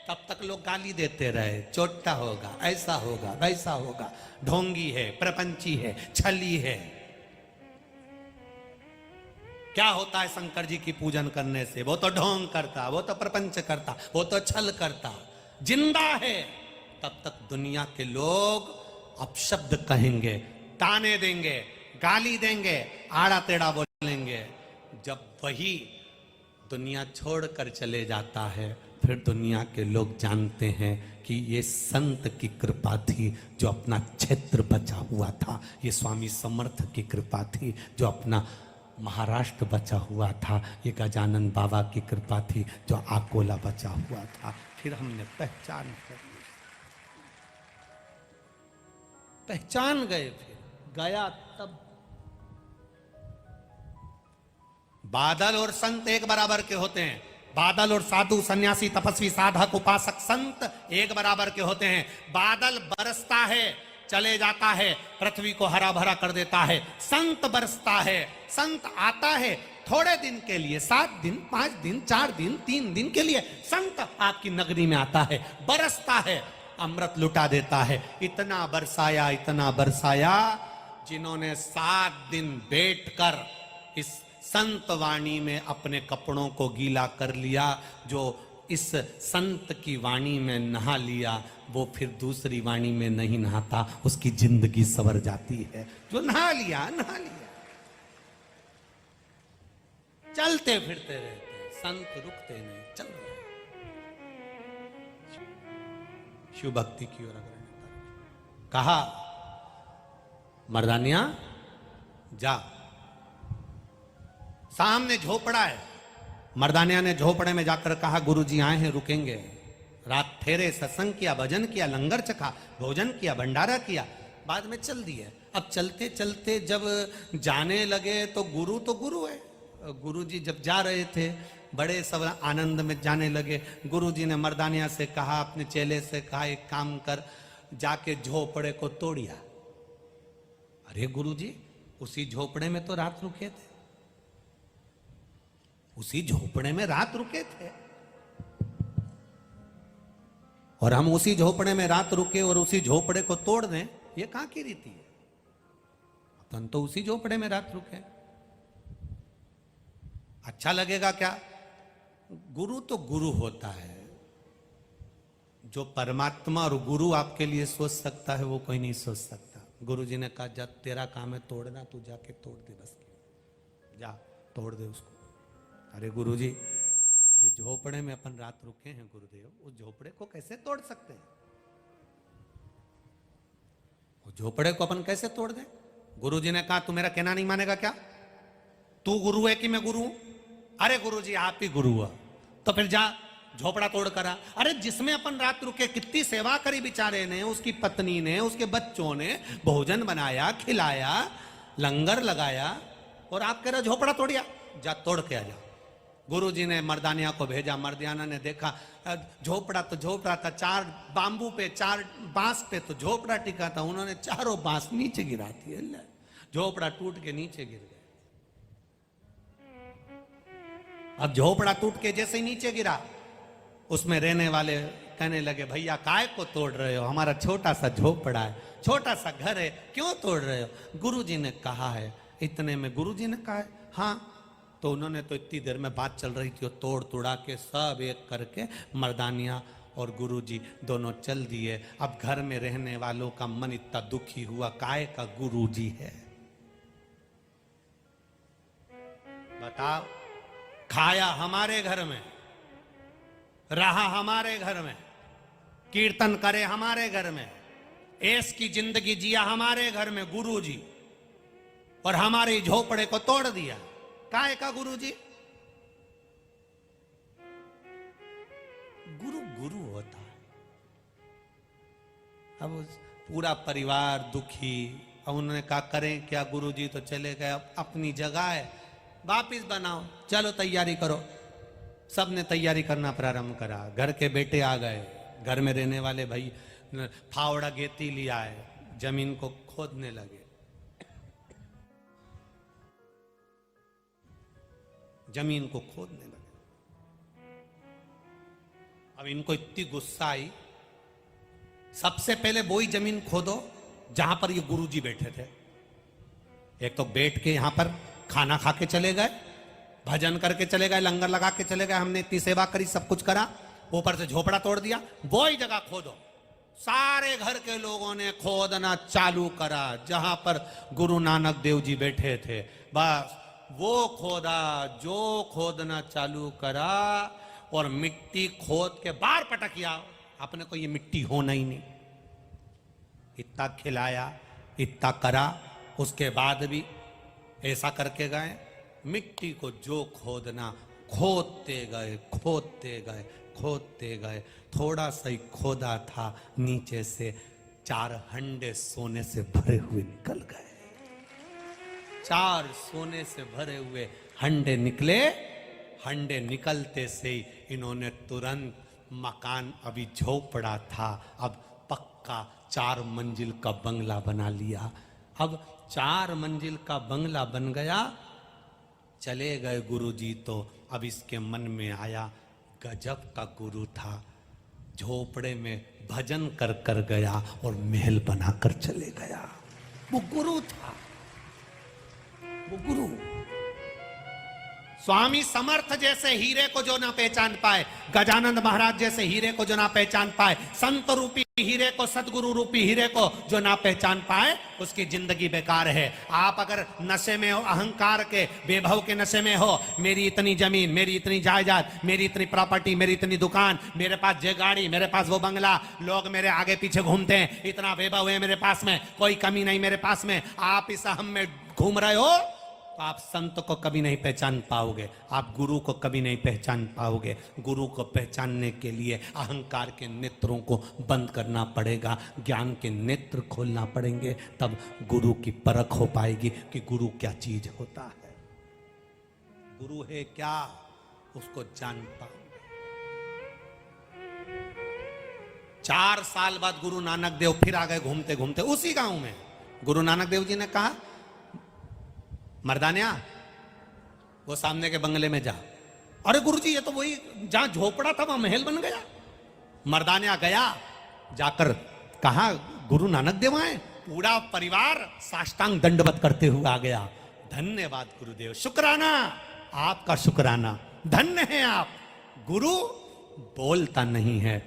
तब तक लोग गाली देते रहे, चोटा होगा, ऐसा होगा, वैसा होगा, ढोंगी है, प्रपंची है, छली है। क्या होता है शंकर जी की पूजन करने से? वो तो ढोंग करता, वो तो प्रपंच करता, वो तो छल करता। जिंदा है तब तक दुनिया के लोग अपशब्द कहेंगे, ताने देंगे, गाली देंगे, आड़ा टेढ़ा बोलेंगे। जब वही दुनिया छोड़कर चले जाता है, फिर दुनिया के लोग जानते हैं कि ये संत की कृपा थी जो अपना क्षेत्र बचा हुआ था, ये स्वामी समर्थ की कृपा थी जो अपना महाराष्ट्र बचा हुआ था, ये गजानन बाबा की कृपा थी जो अकोला बचा हुआ था। फिर हमने पहचान कर ली, पहचान गए, फिर गया तब। बादल और संत एक बराबर के होते हैं। बादल और साधु, सन्यासी, तपस्वी, साधक, उपासक, संत एक बराबर के होते हैं। बादल बरसता है, चले जाता है, पृथ्वी को हरा भरा कर देता है। संत बरसता है, संत आता है थोड़े दिन के लिए, 7 दिन, 5 दिन, 4 दिन, 3 दिन के लिए संत आपकी नगरी में आता है, बरसता है, अमृत लुटा देता है। इतना बरसाया, इतना बरसाया, जिन्होंने 7 दिन बैठकर इस संत वाणी में अपने कपड़ों को गीला कर लिया, जो इस संत की वाणी में नहा लिया, वो फिर दूसरी वाणी में नहीं नहाता, उसकी जिंदगी संवर जाती है। जो नहा लिया, नहा लिया। चलते फिरते रहते, संत रुकते नहीं, चल रहे। शिव भक्ति की ओर अग्रणी कहा, मर्दानिया जा, सामने झोपड़ा है। मर्दानिया ने झोपड़े में जाकर कहा गुरुजी आए हैं, रुकेंगे। रात ठहरे, सत्संग किया, भजन किया, लंगर चखा, भोजन किया, भंडारा किया, बाद में चल दिए। अब चलते चलते जब जाने लगे तो गुरु है, गुरुजी जब जा रहे थे बड़े सब आनंद में जाने लगे। गुरुजी ने मर्दानिया से कहा, अपने चेले से कहा, एक काम कर, जाके झोपड़े को तोड़िया। अरे गुरुजी, उसी झोपड़े में तो रात रुके थे, उसी झोपड़े में रात रुके थे, और हम उसी झोपड़े में रात रुके और उसी झोपड़े को तोड़ दें, ये कहां की रीति है? अपन तो उसी झोपड़े में रात रुके। अच्छा लगेगा क्या? गुरु तो गुरु होता है। जो परमात्मा और गुरु आपके लिए सोच सकता है वो कोई नहीं सोच सकता। गुरु जी ने कहा, जब तेरा काम है तोड़ना, तू जाके तोड़ दे, बस जा तोड़ दे उसको। अरे गुरु जी, जिस झोपड़े में अपन रात रुके हैं गुरुदेव, उस झोपड़े को कैसे तोड़ सकते हैं? उस झोपड़े को अपन कैसे तोड़ दें? गुरु जी ने कहा, तू मेरा कहना नहीं मानेगा क्या? तू गुरु है कि मैं गुरु हूं? अरे गुरु जी, आप ही गुरु हो, तो फिर जा झोपड़ा तोड़ करा। अरे जिसमें अपन रात रुके, कितनी सेवा करी बेचारे ने, उसकी पत्नी ने, उसके बच्चों ने भोजन बनाया, खिलाया, लंगर लगाया, और आप कह रहे झोपड़ा तोड़िया, जा तोड़ के आ जा। गुरु जी ने मर्दानिया को भेजा। मर्दानिया ने देखा झोपड़ा तो झोपड़ा था, 4 बांबू पे, 4 बांस पे तो झोपड़ा टिका था। उन्होंने चारों बांस नीचे गिरा दिए, झोपड़ा टूट के नीचे गिर गया। अब झोपड़ा टूट के जैसे ही नीचे गिरा, उसमें रहने वाले कहने लगे, भैया काय को तोड़ रहे हो? हमारा छोटा सा झोपड़ा है, छोटा सा घर है, क्यों तोड़ रहे हो? गुरुजी ने कहा है। इतने में गुरुजी ने कहा है, हाँ। तो उन्होंने तो इतनी देर में बात चल रही थी, वो तोड़ तुड़ा के सब एक करके मर्दानिया और गुरुजी दोनों चल दिए। अब घर में रहने वालों का मन इतना दुखी हुआ, काय का गुरुजी है। बताओ, खाया हमारे घर में, रहा हमारे घर में, कीर्तन करे हमारे घर में, ऐश की जिंदगी जिया हमारे घर में गुरुजी, और हमारे झोपड़े को तोड़ दिया। काय का गुरुजी? गुरु गुरु होता है। अब पूरा परिवार दुखी। अब उन्होंने कहा, करें क्या? गुरुजी तो चले गए, अब अपनी जगह है, वापिस बनाओ, चलो तैयारी करो। सब ने तैयारी करना प्रारंभ करा। घर के बेटे आ गए, घर में रहने वाले भाई फावड़ा गेती लिया है, जमीन को खोदने लगे। जमीन को खोदने लगे। अब इनको इतनी गुस्सा आई, सबसे पहले वही जमीन खोदो जहां पर ये गुरुजी बैठे थे। एक तो बैठ के यहां पर खाना खा के चले गए, भजन करके चले गए, लंगर लगा के चले गए, हमने इतनी सेवा करी, सब कुछ करा, ऊपर से झोपड़ा तोड़ दिया। वही जगह खोदो। सारे घर के लोगों ने खोदना चालू करा जहां पर गुरु नानक देव जी बैठे थे। बस वो खोदा, जो खोदना चालू करा, और मिट्टी खोद के बाहर पटकिया। अपने को ये मिट्टी होना ही नहीं। इतना खिलाया, इतना करा, उसके बाद भी ऐसा करके गए। मिट्टी को जो खोदना, खोदते गए, खोदते गए, खोदते गए। थोड़ा सा ही खोदा था, नीचे से 4 हंडे सोने से भरे हुए निकल गए। 4 सोने से भरे हुए हंडे निकले। हंडे निकलते से ही इन्होंने तुरंत मकान, अभी झोपड़ा था, अब पक्का 4 मंजिल का बंगला बना लिया। अब 4 मंजिल का बंगला बन गया। चले गए गुरुजी। तो अब इसके मन में आया, गजब का गुरु था, झोपड़े में भजन कर कर गया और महल बनाकर चले गया। वो गुरु था, वो गुरु। स्वामी समर्थ जैसे हीरे को जो ना पहचान पाए, गजानंद महाराज जैसे हीरे को जो ना पहचान पाए, संत रूपी हीरे को, सदगुरु रूपी हीरे को जो ना पहचान पाए, उसकी जिंदगी बेकार है। आप अगर नशे में हो, अहंकार के, वैभव के नशे में हो, मेरी इतनी जमीन, मेरी इतनी जायदाद, मेरी इतनी प्रॉपर्टी, मेरी इतनी दुकान, मेरे पास ये गाड़ी, मेरे पास वो बंगला, लोग मेरे आगे पीछे घूमते हैं, इतना वैभव है मेरे पास में, कोई कमी नहीं मेरे पास में, आप इस अहम में घूम रहे हो, तो आप संत को कभी नहीं पहचान पाओगे, आप गुरु को कभी नहीं पहचान पाओगे। गुरु को पहचानने के लिए अहंकार के नेत्रों को बंद करना पड़ेगा, ज्ञान के नेत्र खोलना पड़ेंगे, तब गुरु की परख हो पाएगी कि गुरु क्या चीज होता है। गुरु है क्या उसको जानता हूं। 4 साल बाद गुरु नानक देव फिर आ गए घूमते घूमते उसी गांव में। गुरु नानक देव जी ने कहा, मर्दानिया वो सामने के बंगले में जा। अरे गुरु जी ये तो वही जहां झोपड़ा था वहां महल बन गया। मर्दानिया गया, जाकर कहा गुरु नानक देव आए। पूरा परिवार साष्टांग दंडवत करते हुए आ गया। धन्यवाद गुरुदेव, शुक्राना, आपका शुक्राना, धन्य है आप। गुरु बोलता नहीं है,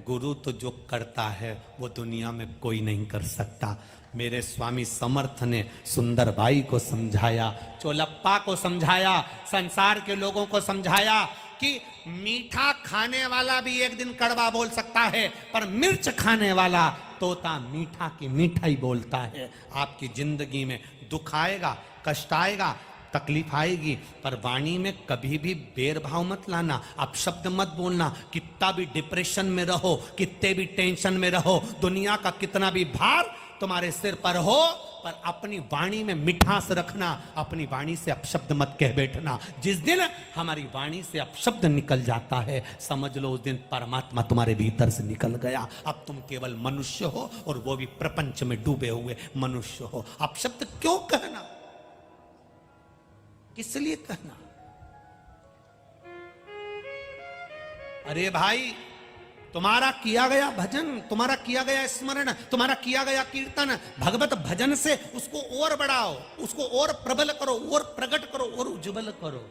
गुरु तो जो करता है वो दुनिया में कोई नहीं कर सकता। मेरे स्वामी समर्थ ने सुंदर बाई को समझाया, चोलप्पा को समझाया, संसार के लोगों को समझाया कि मीठा खाने वाला भी एक दिन कड़वा बोल सकता है, पर मिर्च खाने वाला तोता मीठा की मीठा ही बोलता है। आपकी जिंदगी में दुख आएगा, कष्ट आएगा, तकलीफ आएगी, पर वाणी में कभी भी बेरभाव मत लाना, आप शब्द मत बोलना। कितना भी डिप्रेशन में रहो, कितने भी टेंशन में रहो, दुनिया का कितना भी भार तुम्हारे सिर पर हो, पर अपनी वाणी में मिठास रखना, अपनी वाणी से अपशब्द मत कह बैठना। जिस दिन हमारी वाणी से अपशब्द निकल जाता है, समझ लो उस दिन परमात्मा तुम्हारे भीतर से निकल गया। अब तुम केवल मनुष्य हो, और वो भी प्रपंच में डूबे हुए मनुष्य हो। अपशब्द क्यों कहना, किस लिए कहना? अरे भाई, तुम्हारा किया गया भजन, तुम्हारा किया गया स्मरण, तुम्हारा किया गया कीर्तन, भगवत भजन से उसको और बढ़ाओ, उसको और प्रबल करो, और प्रकट करो, और उज्जवल करो।